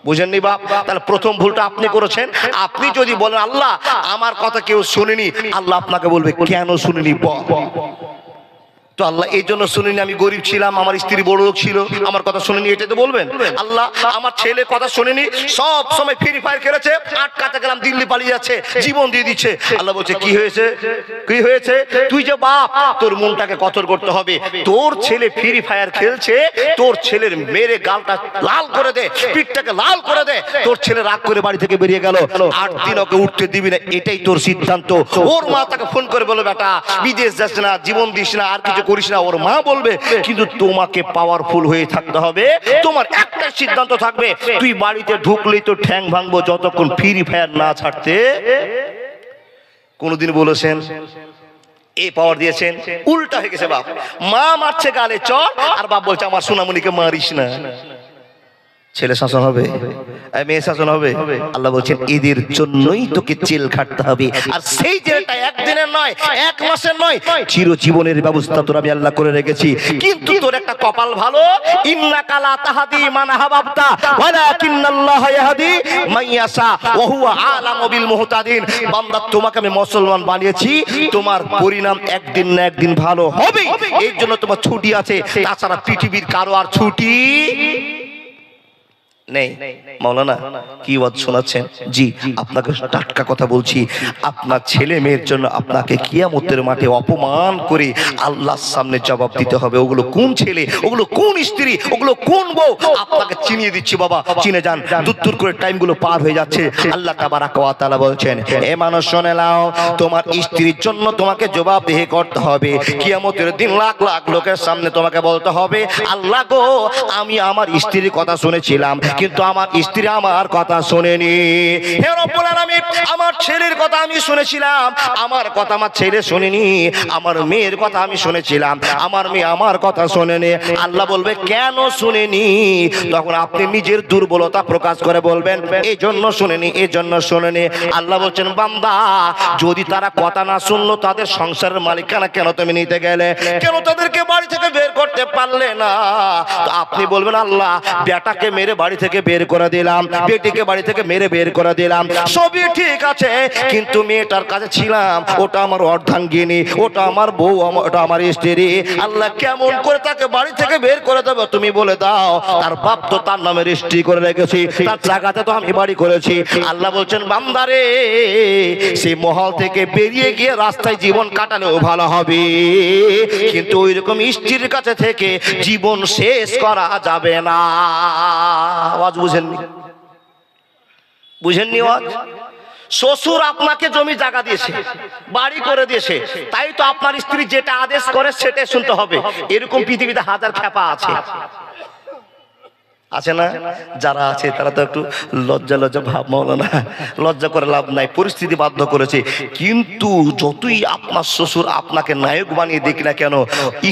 বুঝেননি বাপ? তাহলে প্রথম ভুলটা আপনি করেছেন। আপনি যদি বলেন আল্লাহ আমার কথা কেউ শুনেনি, আল্লাহ আপনাকে বলবে কেন শুনেনি বল। তো আল্লাহ এই জন্য শুনিনি আমি গরিব ছিলাম, আমার স্ত্রী বড় লোক ছিল, আমার কথা শুনিনি, এটাই তো বলবেন। আল্লাহ আমার ছেলে কথা শুনিনি, সব সময় ফ্রি ফায়ার খেলেছে, আটকাতে গেলাম দিল্লি পালিয়ে যাচ্ছে, জীবন দিয়ে দিচ্ছে। আল্লাহ বলছে কি হয়েছে, কি হয়েছে? তুই যে বাপ, তোর মনটাকে কঠোর করতে হবে। তোর ছেলে ফ্রি ফায়ার খেলছে, তোর ছেলের মেরে গালটা লাল করে দে, পিঠটাকে লাল করে দে। তোর ছেলে রাগ করে বাড়ি থেকে বেরিয়ে গেল, 8 দিন ওকে উঠতে দিবি না, এটাই তোর সিদ্ধান্ত। ওর মা তাকে ফোন করে বলে, বেটা বিদেশ যাস না, জীবন দিস না, আর কিছু করিস না। ওর মা বলবে কিন্তু তোমাকে পাওয়ারফুল হয়ে থাকতে হবে, তোমার একটা সিদ্ধান্ত থাকবে, তুই বাড়িতে ঢুকলেই তো ঠ্যাং ভাঙবো যতক্ষণ ফ্রি ফায়ার না ছাড়তে। কোনদিন বলেছেন এই পাওয়ার দিয়েছেন? উল্টা হয়ে গেছে বাপ, মা মারছে গালে চল, আর বাপ বলছে আমার সোনামণিকে মারিস না। ছেলে শাসন হবে, মেয়ে শাসন হবে? আল্লাহ বলছেন এদের জন্যই তোকে জেল খাটতে হবে, আর সেই জেলটা একদিনের নয়, 1 মাসের নয়, চিরজীবনের ব্যবস্থা তোর আমি আল্লাহ করে রেখেছি। কিন্তু তোর একটা কপাল ভালো, ইন্নাকা লা তাহদি মান আহবাবতা ওয়ালাকিন্নাল্লাহা ইয়াহদি মান ইয়াশা ওয়া হুয়া আলামু বিল মুহতাদিন। বান্দা তোমাকে আমি মুসলমান বানিয়েছি, তোমার পরিণাম একদিন না একদিন ভালো হবে, এই জন্য তোমার ছুটি আছে। তাছাড়া পৃথিবীর কারো আর ছুটি নেই। মাওলানা কি ওয়াজ শোনাচ্ছেন? জি, আপনাকে টাটকা কথা বলছি। আপনার ছেলে মেয়ের জন্য আপনাকে কিয়ামতের মাঠে অপমান করে আল্লাহর সামনে জবাব দিতে হবে। ওগুলো কোন ছেলে, ওগুলো কোন স্ত্রী, ওগুলো কোন বউ, আপনাকে চিনিয়ে দিচ্ছি বাবা, চিনে যান। দূর করে টাইমগুলো পার হয়ে যাচ্ছে। আল্লাহ তাবারাক ওয়া তাআলা বলছেন, এ মানুষ শুনে নাও, তোমার স্ত্রীর জন্য তোমাকে জবাবদিহি করতে হবে। কিয়ামতের দিন লাখ লাখ লোকের সামনে তোমাকে বলতে হবে, আল্লাহ গো আমি আমার স্ত্রীর কথা শুনেছিলাম, কিন্তু আমার স্ত্রী আমার কথা শোনেনি। হে রব্বুল আলামিন, আমার ছেলের কথা আমি শুনেছিলাম, আমার কথা আমার ছেলে শোনেনি। আমার মেয়ের কথা আমি শুনেছিলাম, আমার মেয়ে আমার কথা শোনেনি। আল্লাহ বলবে কেন শুনেনি? তখন আপনি নিজের দুর্বলতা প্রকাশ করে বলবেন এই জন্য শুনেনি, এই জন্য শোনেনি। আল্লাহ বলছেন বান্দা, যদি তারা কথা না শুনলো, তাদের সংসারের মালিকানা কেন তুমি নিতে গেলে? কেন তাদেরকে বাড়ি থেকে বের করতে পারলে না? তো আপনি বলবেন আল্লাহ বেটাকে মেরে বাড়ি থেকে বের করে দিলাম, বেটিকে বাড়ি থেকে মেরে বের করে দিলাম, সবই ঠিক আছে, কিন্তু মেয়েটার কাছে ছিলাম, ওটা আমার অর্ধাঙ্গিনী, ওটা আমার বউ, ওটা আমার স্ত্রী। আল্লাহ কেমন করে তাকে বাড়ি থেকে বের করে দেবো তুমি বলে দাও। তার বাপ তো তার নামে রেজিস্ট্রি করে রেখেছি, তার জায়গাতে তো আমি বাড়ি করেছি। আল্লাহ বলছেন বান্দারে, সেই মহল থেকে বেরিয়ে গিয়ে রাস্তায় জীবন কাটালেও ভালো হবে, কিন্তু ওই রকম স্ত্রীর কাছে থেকে জীবন শেষ করা যাবে না। আওয়াজ বুঝেননি? বুঝেননি আওয়াজ? শ্বশুর আপনাকে জমি জায়গা দিয়েছে, বাড়ি করে দিয়েছে, তাই তো আপনার স্ত্রী যেটা আদেশ করে সেটাই শুনতে হবে। এরকম পৃথিবীতে হাজার খ্যাপা আছে, আছে না? যারা আছে তারা তো একটু লজ্জা লজ্জা ভাব, মাওলানা লজ্জা করে লাভ নাই, পরিস্থিতি বাধ্য করেছে। কিন্তু যতই আপনার শ্বশুর আপনাকে নায়ক বানিয়ে দিক না কেন,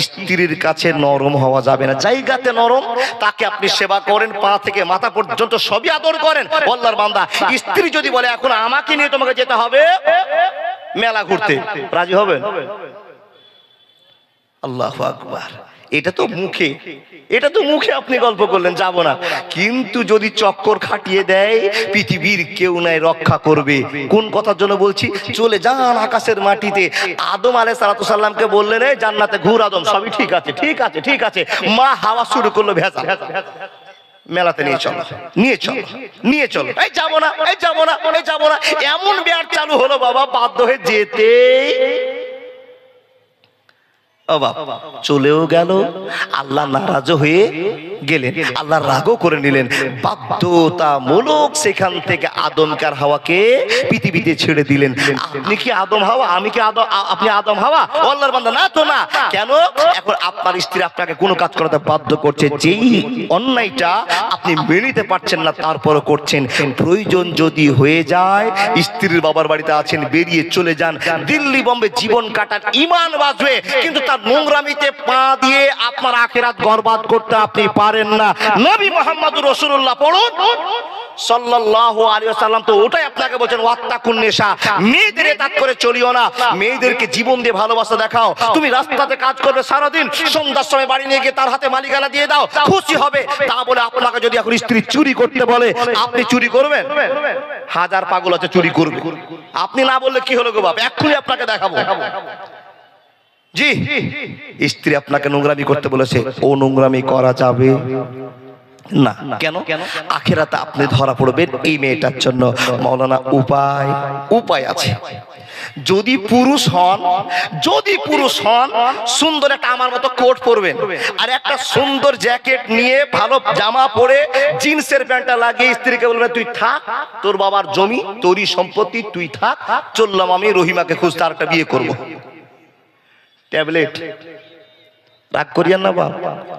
স্ত্রীর কাছে নরম হওয়া যাবে না। জায়গাতে নরম, তাকে আপনি সেবা করেন, পা থেকে মাথা পর্যন্ত সবই আদর করেন। আল্লাহর বান্দা, স্ত্রী যদি বলে এখন আমাকে নিয়ে তোমাকে যেতে হবে মেলা ঘুরতে, রাজি হবেন? আল্লাহু আকবার। এটা তো মুখে, এটা তো মুখে আপনি গল্প করলেন যাব না, কিন্তু যদি চক্কর খাটিয়ে দেয়, পৃথিবীর কেউ নাই রক্ষা করবে। কোন কথার জন্য বলছি? চলে যান আকাশের মাটিতে। আদম আলাইহিস সালামকে বললেন এই জান্নাতে ঘুর আদম, সবই ঠিক আছে, ঠিক আছে, ঠিক আছে। মা হাওয়া শুরু করলো ভেজা, মেলাতে নিয়ে চলো, নিয়ে চলো, নিয়ে চলো, এই যাবো না, এই যাবো না, এই যাবো না। এমন ব্যাট চালু হলো বাবা, বাধ্য হয়ে যেতে ও বাবা, চলেও গেল, আল্লাহ নারাজ হয়ে গেলেন, আল্লাহ রাগও করে নিলেন। বাধ্যতামূলক সেখান থেকে আদমকার হাওয়াকে পৃথিবীতে ছেড়ে দিলেন। আপনি কি আদম হাওয়া? আমি কি আদম? আপনি আদম হাওয়া? আল্লাহর বান্দা না তো না। কেন? এখন আপনার স্ত্রী আপনাকে কোনো কাজ করাতে বাধ্য করছে, যেই অন্যায়টা আপনি মেনে নিতে পারছেন না তারপরও করছেন। প্রয়োজন যদি হয়ে যায়, স্ত্রীর বাবার বাড়িতে আছেন, বেরিয়ে চলে যান, দিল্লি বোম্বে জীবন কাটান, ঈমান বাঁচবে, কিন্তু তার নোংরামিতে পা দিয়ে আপনার আখিরাত বরবাদ করতে আপনি পারেন না। নবী মুহাম্মদুর রাসূলুল্লাহ পড়ুন সাল্লাল্লাহু আলাইহি ওয়াসাল্লাম তো ওটাই আপনাকে বলেন, ওয়াত্তাকুন নিসা, মেয়েদের এতাত করে চলিও না, মেয়েদেরকে জীবন দিয়ে ভালোবাসা দেখাও। তুমি রাস্তাতে কাজ করবে সারাদিন, সন্ধ্যার সময় বাড়ি নিয়ে গিয়ে তার হাতে মালিকানা দিয়ে দাও, খুশি হবে। তা বলে আপনাকে যদি এখন স্ত্রী চুরি করতে বলে, আপনি চুরি করবেন? হাজার পাগল আছে চুরি করবে, আপনি না বললে কি হলো গো বাপ, এক্ষুনি আপনাকে দেখাবো। জি, স্ত্রী আপনাকে নোংরামি করতে বলেছে, ও নোংরামি করা যাবে না। কেন? আখিরাতে আপনি ধরা পড়বেন এই মেয়েটার জন্য। মাওলানা উপায় আছে। যদি পুরুষ হন সুন্দর একটা আমার মতো কোট পরবেন, আর একটা সুন্দর জ্যাকেট নিয়ে ভালো জামা পরে জিন্সের প্যান্টটা লাগিয়ে স্ত্রীকে বলবেন, তুই থাক, তোর বাবার জমি তোরই সম্পত্তি, তুই থাক, চললাম আমি রহিমাকে খুঁজতে, আর একটা বিয়ে করবো। ট্যাবলেট রাগ করিয়েন না বাপ,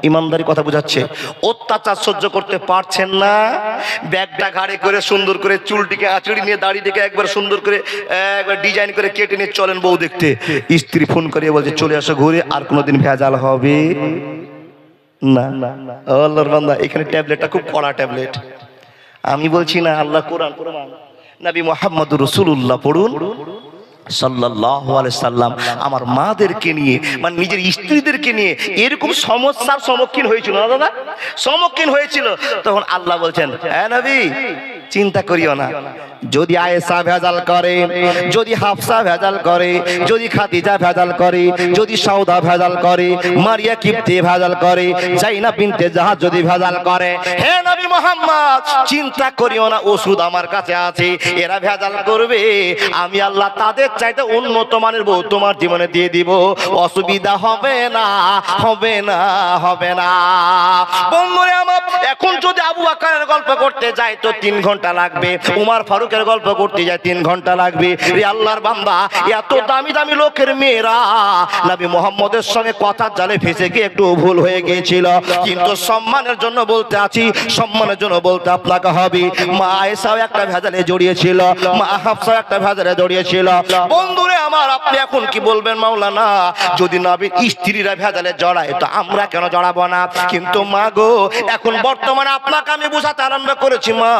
ইমানদারি কথা বোঝাচ্ছে। অত্যাচার সহ্য করতে পারছেন না, ব্যাগটা ঘাড়ে করে সুন্দর করে চুলটিকে আঁচড়ি নিয়ে দাড়িটিকে একবার সুন্দর করে একবার ডিজাইন করে কেটে নিয়ে চলেন বউ দেখতে। স্ত্রী ফোন করে বলছে, চলে আসো ঘুরে, আর কোনোদিন ভেজাল হবে না। আল্লাহর বান্দা, এখানে ট্যাবলেটটা খুব কড়া ট্যাবলেট, আমি বলছি না, আল্লাহ কোরআন প্রমাণ। নবী মুহাম্মদুর রাসূলুল্লাহ পড়ুন সাল্লাল্লাহু আলাইহি সাল্লাম আমার মাদেরকে নিয়ে, মানে নিজের স্ত্রীদেরকে নিয়ে এরকম সমস্যার সম্মুখীন হয়েছিল না দাদা, সম্মুখীন হয়েছিল। তখন আল্লাহ বলছেন, হ্যাঁ নবী চিন্তা করিও না, যদি আয়েশা ভেজাল করে, যদি হাফসা ভেজাল করে, যদি খাদিজা ভেজাল করে, যদি সাউদা ভেজাল করে, মারিয়া কিপ্তি ভেজাল করে, জাইনাব বিনতে জাহাজ যদি ভেজাল করে, হে নবী মুহাম্মদ চিন্তা করিও না, ওষুধ আমার কাছে আছে, এরা ভেজাল করবে, আমি আল্লাহ তাদের চাইতে উন্নত মানের বউ তোমার জীবনে দিয়ে দিব, অসুবিধা হবে না, হবে না, হবে না। বন্ধুরা আমার, এখন যদি আবু বকরের গল্প করতে যাই তো 3 ঘন্টা লাগবে, উমর ফারুকের গল্প করতে যাই 3 ঘন্টা লাগবে। রে আল্লাহর বান্দা, এত দামি দামি লোকের মেয়েরা নবী মুহাম্মদের সঙ্গে কথার জালে ফেসে গিয়ে একটু ভুল হয়ে গিয়েছিল, কিন্তু সম্মানের জন্য বলতে আছি, সম্মানের জন্য বলতে আপনাকে হবে, মা আয়েশাও একটা ভেজালে জড়িয়েছিল, মা হাফসাও একটা ভেজালে জড়িয়েছিল। বন্ধুরে আমার, আপনি এখন কি বলবেন, মাওলানা যদি নবীর স্ত্রীরা ভেজালে জড়ায় তো আমরা কেন জড়াবো না? কিন্তু মা গো, এখন বর্তমানে আপনাকে আমি বুঝাতে আরম্ভ করেছি, মা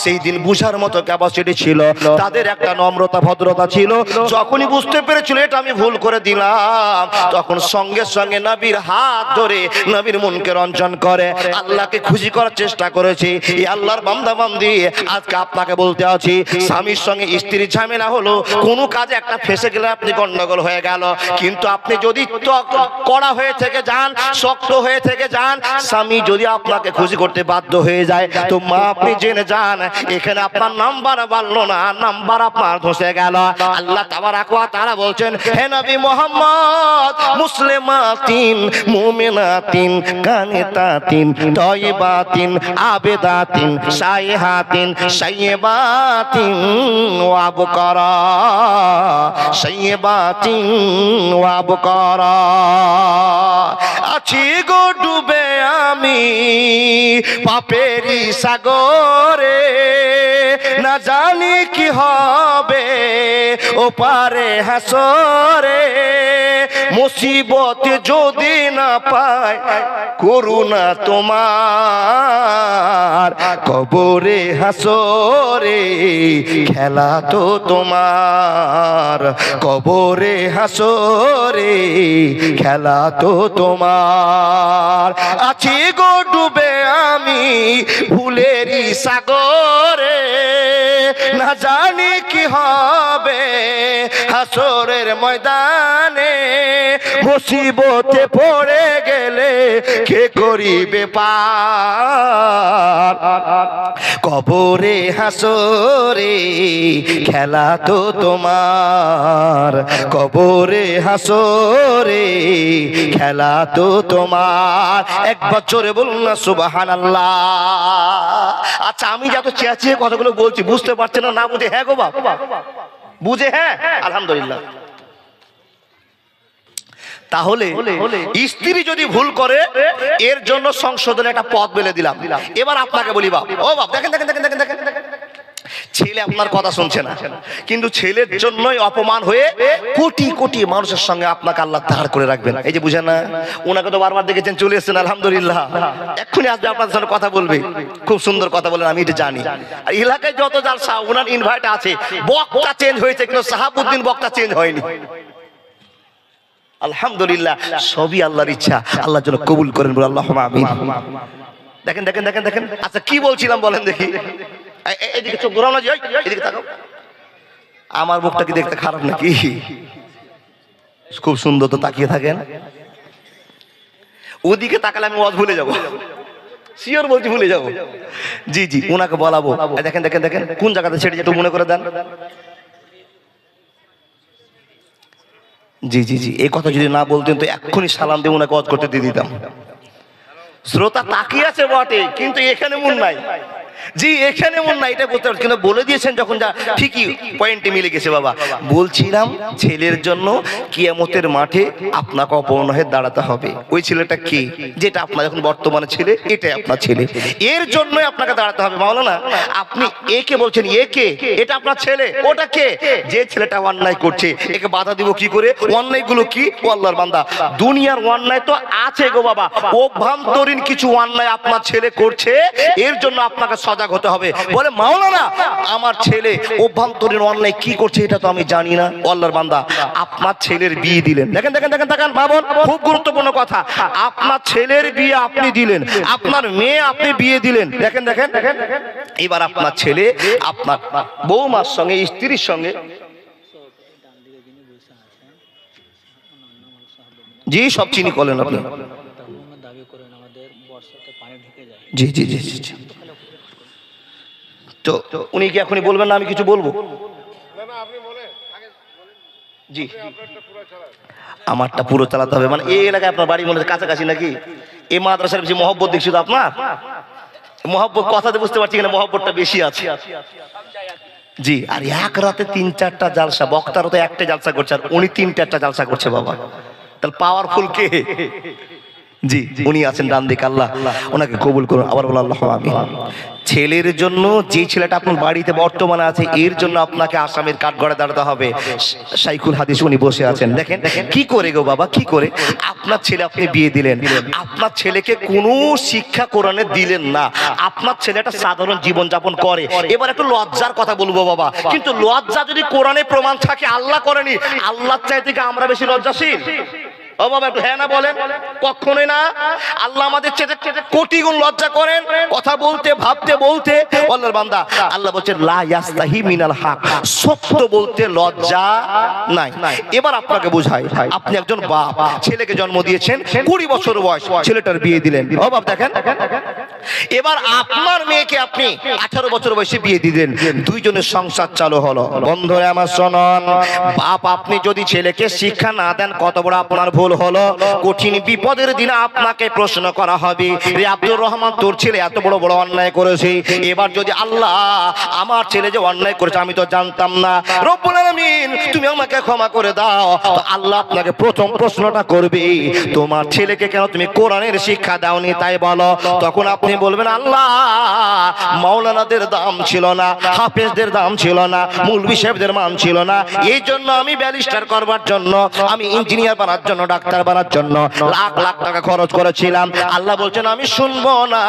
সেই দিন বুঝার মতো ক্যাপাসিটি ছিল, তাদের একটা নম্রতা ভদ্রতা ছিল, যখনই বুঝতে পেরেছিল এটা আমি ভুল করে দিলাম, তখন সঙ্গে সঙ্গে নবীর হাত ধরে নবীর মনকে রঞ্জন করে আল্লাহকে খুশি করার চেষ্টা করেছে। এই আল্লাহর বান্দা বান্দি, আজকে আপনাকে বলতে আছি, স্বামীর সঙ্গে স্ত্রীর ঝামেলা হলো, কোনো কাজে একটা ফেসে গেলে আপনি গন্ডগোল হয়ে গেল, কিন্তু আপনি যদি কড়া হয়ে থেকে যান, শক্ত হয়ে থেকে যান, স্বামী যদি আপনাকে খুশি করতে বাধ্য হয়ে যায় তো মা আপনি জেনে যান, এখানে আপনার নাম্বার বাড়লো না, নাম্বার আপনার ধসে গেল। আল্লাহ তাবারাক ওয়া তাআলা বলছেন, হে নবী মুহাম্মদ, মুসলিমাতিন মুমিনাতিন কানিতাতিন তাইবাতিন আবেদাতিন সাইহাতিন সাইয়্যিবাতিন ওয়া আবকারা, সাইয়্যিবাতিন ওয়া আবকারা। আছি গো ডুবে আমি পাপেরি সাগরে, না জানি কি হবে ও পারে হাসরে, মুসিবত যদি না পায় করুণা তোমার, কবরে হাসরে খেলা তো তোমার, কবরে হাসরে খেলা তো তোমার। আছি গো ডুবে আমি ভুলেরই সাগরে, না জানি কি হবে হাসরের ময়দানে, মুসিবতে পড়ে গেলে কে করিবে পার, কবরে হাসরে খেলা তো তোমার, কবরে হাসরে খেলা তো তোমার। এক বছরে বলুন না সুবহানাল্লাহ। আচ্ছা আমি যত চেঁচিয়ে কথাগুলো বলছি বুঝতে পারছেন না? না বুঝে হ্যাঁ গো বাবা, বুঝে হ্যাঁ আলহামদুলিল্লাহ। তাহলে স্ত্রী যদি ভুল করে এর জন্য সংশোধনের একটা পথ বলে দিলাম। এবার আপনাকে বলি বাপ, ও বাপ দেখেন দেখেন দেখেন দেখেন দেখেন, ছেলে আপনার কথা শুনছে না, কিন্তু ছেলের জন্যই অপমান হয়ে কোটি কোটি মানুষের সঙ্গে আপনাকে আল্লাহ দাঁড় করে রাখবেন। এই যে বুঝেন না, ওনাকে তো বারবার দেখেছেন চলে এসেছেন আলহামদুলিল্লাহ, এক্ষুনি আসবে আপনাদের সঙ্গে কথা বলবে, খুব সুন্দর কথা বলেন, আমি এটা জানি। আর এলাকায় যত জালসা ওনার ইনভাইট আছে, বক্তা চেঞ্জ হয়েছে কিন্তু সাহাবউদ্দিন বক্তা চেঞ্জ হয়নি। আলহামদুলিল্লাহ, সবই আল্লাহর ইচ্ছা, আল্লাহর জন্য কবুল করেন বলে আল্লাহুম্মা আমিন। দেখেন দেখেন দেখেন দেখেন, আচ্ছা কি বলছিলাম বলেন দেখি, এদিকে চোখ ঘোরাও না, এদিকে তাকাও। আমার মুখটা কি দেখতে খারাপ নাকি? খুব সুন্দর তো, তাকিয়ে থাকেন। ওদিকে তাকালে আমি ওয়াজ ভুলে যাবো, শিওর বলছি ভুলে যাবো। জি জি, ওনাকে বলাবো। দেখেন দেখেন দেখেন, কোন জায়গাতে ছেড়ে একটু মনে করে দেন। জি জি জি, এই কথা যদি না বলতেন তো এক্ষুনি সালাম দিয়ে ওনাকে ওয়াজ করতে দিয়ে দিতাম। শ্রোতা তাকিয়ে আছে বটে, কিন্তু এখানে মন নাই। জি এখানে মন নাই, এটা বুঝতে পারছি, কিন্তু বলে দিয়েছেন যখন, যা ঠিকই পয়েন্টে মিলে গেছে বাবা। বলছিলাম ছেলের জন্য কিয়ামতের মাঠে আপনাকে অপমান হয়ে দাঁড়াতে হবে। ওই ছেলেটা কে, যেটা আপনার এখন বর্তমানে ছেলে, এটাই আপনার ছেলে, এর জন্যই আপনাকে দাঁড়াতে হবে। মাওলানা আপনি একে বলছেন, এ কে? এটা আপনার ছেলে। ওটা কে? যে ছেলেটা অন্যায় করছে, একে বাধা দিব কি করে? অন্যায়গুলো কি? ও আল্লাহর বান্দা, দুনিয়ার অন্যায় তো আছে গো বাবা, অভ্যন্তরীণ কিছু অন্যায় আপনার ছেলে করছে, এর জন্য আপনাকে সজাগ হতে হবে। বলে মাওলানা আমার ছেলে অভ্যন্তরীণ অন্যায় কি করছে এটা তো আমি জানি না। আল্লাহর বান্দা, আপনার ছেলের বিয়ে দিলেন, দেখেন দেখেন দেখেন দেখেন বাবন, খুব গুরুত্বপূর্ণ কথা। আপনার ছেলের বিয়ে আপনি দিলেন, আপনার মেয়ে আপনি বিয়ে দিলেন, দেখেন দেখেন দেখেন। এবার আপনার ছেলে আপনার বৌমার সঙ্গে, স্ত্রীর সঙ্গে, জি সব চিনি করলেন আপনি, জি জি জি জি। তো উনি কি এখনই বলবেন না আমি কিছু বলবো? জি আমারটা পুরো চালাতে হবে। মানে এই এলাকায় আপনার বাড়ি মনে কাছাকাছি নাকি? এই মাদ্রাসার বেশি মহব্বত দেখছি তো আপনার, মহব্বত কথাতে বুঝতে পারছি কিনা, মহব্বতটা বেশি আছে। জি, আর এক রাতে 3-4টা জালসা, বক্তারও তো একটা জালসা করছে, আর উনি 3-4টা জালসা করছে বাবা, তাহলে পাওয়ারফুল কে? জি উনি আছেন ডান দিকে, আল্লাহ ওনাকে কবুল করুন। আবার বলো আল্লাহুম্মা আমিন। ছেলের জন্য, যে ছেলেটা আপনার বাড়িতে বর্তমানে আছে, এর জন্য আপনাকে আসামের কাঠগড়ায় দাঁড়াতে হবে। শাইখুল হাদিস উনি বসে আছেন, দেখেন কি করে গো বাবা, কি করে? আপনার ছেলে আপনি বিয়ে দিলেন, আপনার ছেলেকে কোনো শিক্ষা কোরআনে দিলেন না, আপনার ছেলেটা সাধারণ জীবন যাপন করে। এবার একটু লজ্জার কথা বলবো বাবা, কিন্তু লজ্জা যদি কোরআনে প্রমাণ থাকে, আল্লাহ করেনি, আল্লাহর চাইতে কি আমরা বেশি লজ্জাশীল? ও বাবা একটু হ্যাঁ না বলেন, কখনোই না। আল্লাহ আমাদের চেয়ে কোটি গুণ লজ্জা করেন কথা বলতে, ভাবতে, বলতে। আল্লাহর বান্দা, আল্লাহ বলছেন লা ইয়াস্তাহি মিনাল হক, সত্য বলতে লজ্জা নাই। এবার আপনাকে বুঝাই, আপনি একজন বাপ, ছেলেকে জন্ম দিয়েছেন, 20 বছর বয়স, ছেলেটার বিয়ে দিলেন। ও বাপ দেখেন, এবার আপনার মেয়েকে আপনি 18 বছর বয়সে বিয়ে দিলেন, দুইজনের সংসার চালু হলো। বন্ধুরা আমার শুনুন, বাপ আপনি যদি ছেলেকে শিক্ষা না দেন, কত বড় আপনার ভুল হলো। কঠিন বিপদের দিনে আপনাকে প্রশ্ন করা হবে, রে আব্দুর রহমান তোর ছেলে এত বড় বড় অন্যায় করেছে, এবার যদি আল্লাহ আমার ছেলে যে অন্যায় করেছে আমি তো জানতাম না, রব্বুল আলামিন তুমি আমাকে ক্ষমা করে দাও, তো আল্লাহ আপনাকে প্রথম প্রশ্নটা করবে, তোমার ছেলেকে কেন তুমি কোরআনের শিক্ষা দাওনি তাই বলো। তখন আপনি বলবেন আল্লাহ মাওলানাদের দাম ছিল না, হাফেজদের দাম ছিল না, মৌলভী সাহেবদের মান ছিল না, এই জন্য আমি ব্যারিস্টার করবার জন্য, আমি ইঞ্জিনিয়ার বানার জন্য, ডাক্তার বানার জন্য লাখ লাখ টাকা খরচ করেছিলাম। আল্লাহ বলছেন আমি শুনবো না,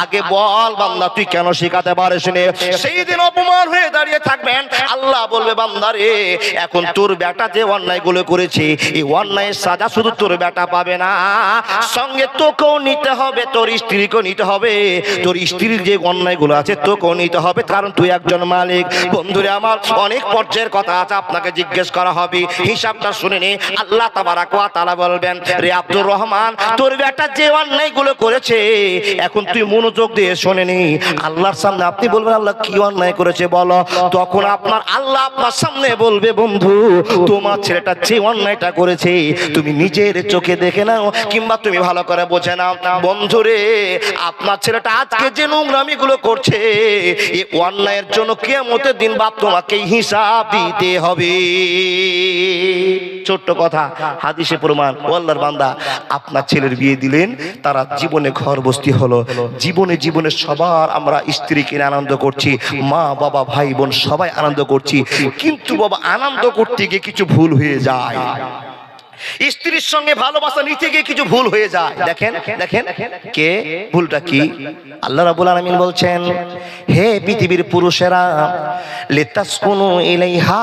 আগে বল বান্দা তুই কেন শিখাতে পারিস নি। সেই দিন অপমান হয়ে দাঁড়িয়ে থাকবেন। আল্লাহ বলবে বান্দা রে, এখন তোর বেটা যে অন্যায়গুলো করেছে, এই অন্যায়ের সাজা শুধু তোর বেটা পাবে না, সঙ্গে তোকেও নিতে হবে, তোর স্ত্রীকেও নিতে হবে, তোর স্ত্রীর যে অন্যায়গুলো আছে তোকেও নিতে হবে, কারণ তুই একজন মালিক। বন্ধুরে আমার, অনেক পর্যায়ের কথা আছে, আপনাকে জিজ্ঞেস করা হবে, হিসাবটা শুনে নে। আল্লাহ তাবারাক ওয়া তাআলা তাআলা বলবেন, রে আব্দুর রহমান, তোর বেটা যে অন্যায়গুলো করেছে এখন তুই মনোযোগ দিয়ে শোনে নি। আল্লাহর সামনে আপনি বলবেন, আল্লাহ কি অন্যায় করেছে বলো। তখন আপনার আল্লাহ আপনার সামনে বলবে, বন্ধু তোমার ছেলেটা যে অন্যায়টা করেছে তুমি নিজের চোখে দেখে নাও, কিংবা তুমি ভালো করে বোঝে নাও। বন্ধুরে, আপনার ছেলেটা আজকে যে নোংরামিগুলো করছে এই অন্যায়ের জন্য কিয়ামতের দিন বাপ তোমাকে হিসাব দিতে হবে। ছোট্ট কথা, হাদিসে প্রমাণ। ও আল্লাহর বান্দা, আপনার ছেলের বিয়ে দিলেন, তারা জীবনে ঘর বস্তি হলো, জীবনে সবার আমরা স্ত্রীকে আনন্দ করছি, মা বাবা ভাই বোন সবাই আনন্দ করছি, কিন্তু বাবা আনন্দ করতে গিয়ে কিছু ভুল হয়ে যায়, স্ত্রীর সঙ্গে ভালোবাসা নিতে গিয়ে কিছু ভুল হয়ে যায়। দেখেন দেখেন কে ভুলটা কি? আল্লাহ রাব্বুল আলামিন বলছেন, হে পৃথিবীর পুরুষেরা, লিতাসকুনু ইলাইহা,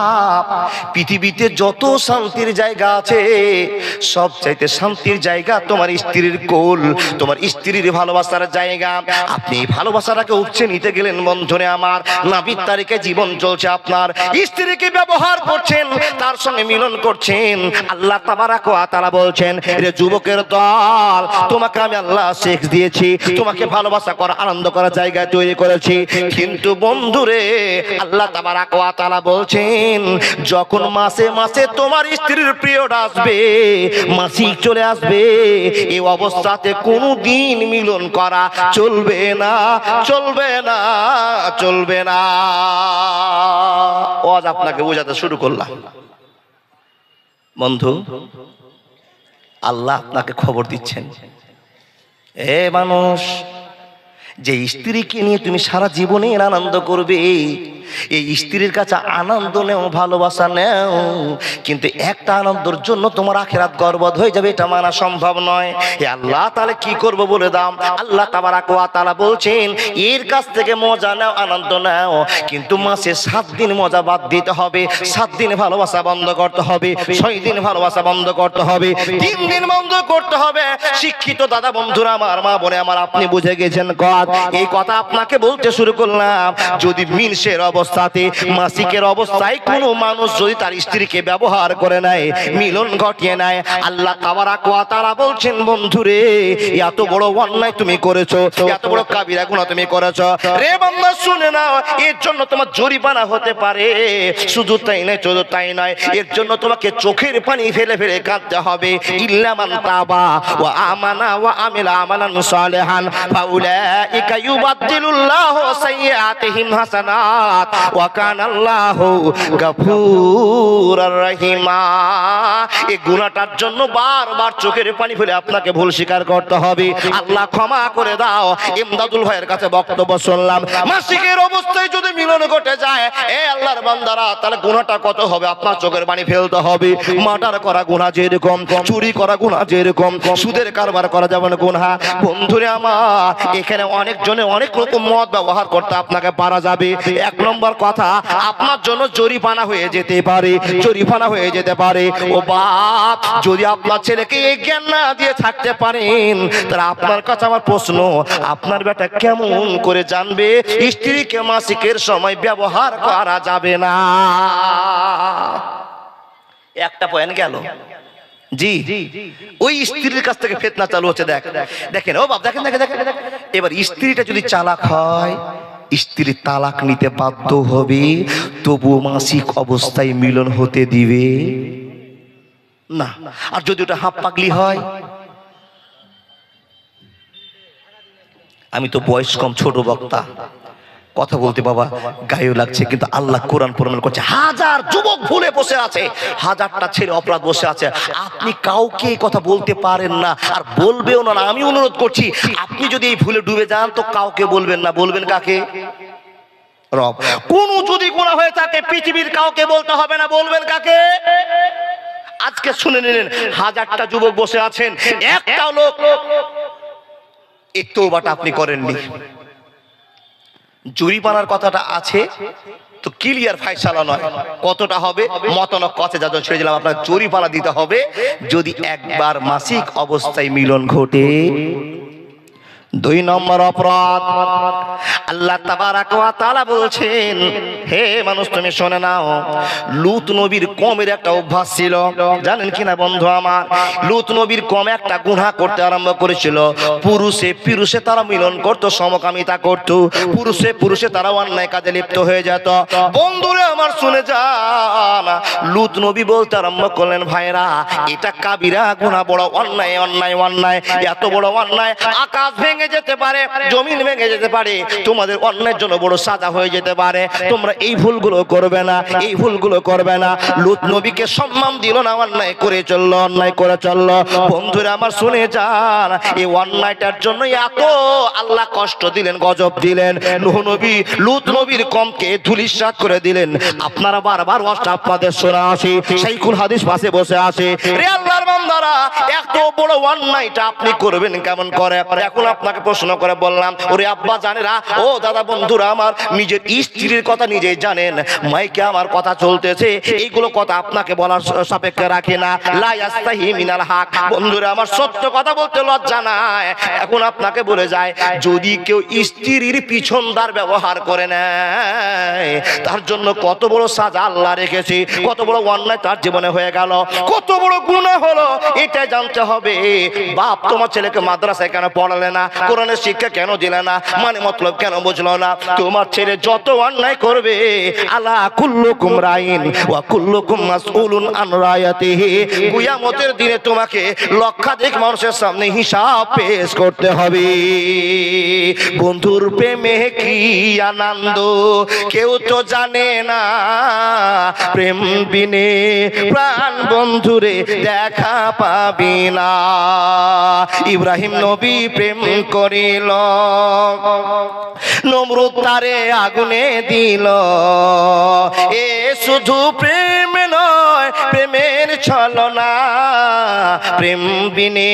পৃথিবীতে যত শান্তির জায়গা আছে সবচাইতে শান্তির জায়গা তোমার স্ত্রীর কোল, তোমার স্ত্রীর ভালোবাসার জায়গা। আপনি এই ভালোবাসাটাকে উপচে নিতে গেলেন বন্ধুরে আমার, নাবির তারিখে জীবন চলছে, আপনার স্ত্রীকে ব্যবহার করছেন, তার সঙ্গে মিলন করছেন। আল্লাহ তাবারাক ওয়া তাআলা বলছেন, রে যুবকের দল, তোমাকে আমি আল্লাহ সেক্স দিয়েছি, তোমাকে ভালোবাসা করা আনন্দ করার জায়গা তৈরি করেছি, কিন্তু বন্ধুরে আল্লাহ তাবারাক ওয়া তাআলা বলছেন, যখন মাসে মাসে তোমার স্ত্রীর পিরিয়ড আসবে, মাসিক চলে আসবে, এই অবস্থাতে কোনো দিন মিলন করা চলবে না, চলবে না, চলবে না। আজ আপনাকে বোঝাতে শুরু করলাম। বন্ধু, আল্লাহ আপনাকে খবর দিচ্ছেন, এ মানুষ, যে স্ত্রীকে নিয়ে তুমি সারা জীবনের আনন্দ করবে, এই স্ত্রীর কাছে আনন্দ নেও, ভালোবাসা নেও, কিন্তু একটা আনন্দের জন্য তোমার আখিরাত বরবাদ হয়ে যাবে, এটা মানা সম্ভব নয়। হে আল্লাহ, তাহলে কি করব বলে দাও। আল্লাহ তাবারাক ওয়া তাআলা বলছেন, এর কাছ থেকে মজা নাও, আনন্দ নাও, কিন্তু মাসে 7 দিন মজা বাদ দিতে হবে, 7 দিন ভালোবাসা বন্ধ করতে হবে, 6 দিন ভালোবাসা বন্ধ করতে হবে, 3 দিন বন্ধ করতে হবে। শিক্ষিত দাদা বন্ধুরা আমার, মা বোনে আমার, আপনি বুঝে গেছেন কথা। এই কথা আপনাকে বলতে শুরু করলাম, যদি মিনসের অবস্থাতে, মাসিকের অবস্থায় কোনো মানুষ যদি তার স্ত্রীকে ব্যবহার করে নেয়, মিলন ঘটিয়ে নেয়, আল্লাহ তাবারাক ওয়া তাআলা বলছেন, বন্ধুরে এত বড় অন্যায় তুমি করেছো, এত বড় কাবিরা গুনাহ তুমি করেছো, রে বান্দা শুনে নাও, এর জন্য তোমার জরিমানা হতে পারে। শুধু তাই নয়, শুধু তাই নয়, এর জন্য তোমাকে চোখের পানি ফেলে ফেলে কাঁদতে হবে। ইল্লা মান তাবা ওয়া আমানা ওয়া আমিলা আমালান সালিহান ফাউলাইকা ইউবাদদিলুল্লাহু সাইয়্যাতিহিম হাসানাত ওয়া কানাল্লাহু গফুরুর রহিমা। এই গুনাহটার জন্য বারবার চোখের পানি ফেলে আপনাকে ভুল স্বীকার করতে হবে। আল্লাহ ক্ষমা করে দাও। ইমদাদুল ভাইয়ের কাছে বক্তব্য শুনলাম, মাসিকের অবস্থায় যদি মিলন ঘটে যায়, এ আল্লাহর বান্দারা, তাহলে গুনাহটা কত হবে? আপনার চোখের পানি ফেলতে হবে। মার্ডার করা গুনাহ যেরকম, চুরি করা গুনাহ যেরকম, সুদের কারবার করা যেমন গুনাহ। বন্ধুরে আমার, এখানে অনেক জনে অনেক রকম মদ ব্যবহার করতে আপনাকে পারা যাবে। 1 নম্বর কথা, আপনার জন্য জরিমানা হয়ে যেতে পারে, জরিমানা হয়ে যেতে পারে। ও বাপ, যদি আপনার ছেলেকে এই জ্ঞান না দিয়ে থাকতে পারেন, তাহলে আপনার কাছে আমার প্রশ্ন, আপনার বেটা কেমন করে জানবে স্ত্রীকে মাসিকের সময় ব্যবহার করা যাবে না? একটা পয়েন্ট গেল। জি, ওই স্ত্রীর কাছ থেকে ফিতনা চালু হচ্ছে। দেখেন ও বাপ, দেখেন দেখেন দেখেন, এবার স্ত্রীটা যদি চালাক হয়, স্ত্রী তালাক নিতে বাধ্য হবে, তবু মাসিক অবস্থায় মিলন হতে দিবে না। আর যদি ওটা হাফ পাগলি হয়, আমি তো বয়স কম, ছোট বক্তা, কথা বলতে বাবা গায়েও লাগছে, কিন্তু আল্লাহ কোরআন প্রমাণ করছে, হাজার যুবক ভুলে বসে আছে, হাজারটা ছেলে অপরাধ বসে আছে। আপনি কাউকে কথা বলতে পারেন না, আর বলবেও না। আমি অনুরোধ করছি, আপনি যদি এই ভুলে ডুবে যান তো কাউকে বলবেন না। বলবেন কাকে? রব। কোন যদি গুনাহ হয়ে থাকে পৃথিবীর কাউকে বলতে হবে না, বলবেন কাকে? আজকে শুনে নিলেন, হাজারটা যুবক বসে আছেন, একটা লোক এই তওবাটা আপনি করেননি। জরিমানার কথাটা আছে তো ক্লিয়ার ফায়সালা নয়, কতটা হবে মতনক কথা যাজন ছেড়ে দিলাম। আপনার জরিমানা দিতে হবে যদি একবার মাসিক অবস্থায় মিলন ঘটে। 2 নম্বর অপরাধ, আল্লাহ তাবারাক ওয়া তাআলা বলছেন, হে মানুষ তুমি শুনে নাও, লূত নবীর কওমের একটা অভ্যাস ছিল, জানেন কিনা বন্ধু আমার? লূত নবীর কওম একটা গুনাহ করতে আরম্ভ করেছিল। পুরুষে পুরুষে তারা মিলন করত, সমকামিতা করত, পুরুষে পুরুষে তারা অন্যায় কাজে লিপ্ত হয়ে যেত। বন্ধুরা আমার শুনে যান, লূত নবী বলতে আরম্ভ করলেন, ভাইরা এটা কাবিরা গুনাহ, বড় অন্যায় অন্যায় অন্যায়, এত বড় অন্যায়, আকাশ ভেঙে যেতে পারে, জমিন ভেঙে যেতে পারে, তোমাদের অন্যায়ের জন্য বড় সাজা হয়ে যেতে পারে, তোমরা এই ভুলগুলো করবে না, এই ভুলগুলো করবে না। লূত নবীকে সম্মান দিল না, অন্যায় করে চললো, অন্যায় করে চললো। বন্ধুরা আমার শুনে যান, এই অন্যায়টার জন্য এত আল্লাহ কষ্ট দিলেন, গজব দিলেন। নূহ নবী লূত নবীর কওমকে ধূলিসাৎ করে দিলেন। আপনারা বারবার আপনাদের শোনা আসে, শাইখুল হাদিস পাশে বসে আসে, রে আল্লাহর বান্দারা এত বড় অন্যায়টা আপনি করবেন কেমন করে? এখন আপনাকে প্রশ্ন করে বললাম, ওরে আব্বা জানেরা, ও দাদা বন্ধুরা আমার, নিজের স্ত্রীর কথা নিজেই জানেন, মাইকে আমার কথা চলতেছে, এইগুলো কথা আপনাকে বলার সাপেক্ষে রাখে না, লা ইয়াস্তাহি মিনাল হক। বন্ধুরা আমার সত্য কথা বলতে লজ্জা নাই। এখন আপনাকে বলে যায়, যদি কেউ স্ত্রীর পিছনদার ব্যবহার করে নেয়, তার জন্য কত বড় সাজা আল্লাহ রেখেছে, কত বড় অন্যায় তার জীবনে হয়ে গেল, কত বড় গুনাহ হলো, এটা জানতে হবে। বাপ তোমার ছেলেকে মাদ্রাসায় কেন পড়ালে না, কোরআনের শিক্ষা কেন দিলে না, মানে মতলব কেন বুঝলো না? তোমার ছেলে যত অন্যায় করবে, আলা কুল্লুকুম রাইন ওয়া কুল্লুকুম মাসউলুন আন রায়াতিহি, কিয়ামতের দিনে তোমাকে লক্ষাধিক মানুষের সামনে হিসাব পেশ করতে হবে। বন্ধুর প্রেমে কি আনন্দ কেউ তো জানে না, প্রেম বিনে প্রাণ বন্ধুরে দেখা পাবি না। ইব্রাহিম নবী প্রেম করিল, নমরুদ তারে আগুনে দিল। এ শুধু প্রেম নয়, প্রেমের ছলনা, প্রেম বিনে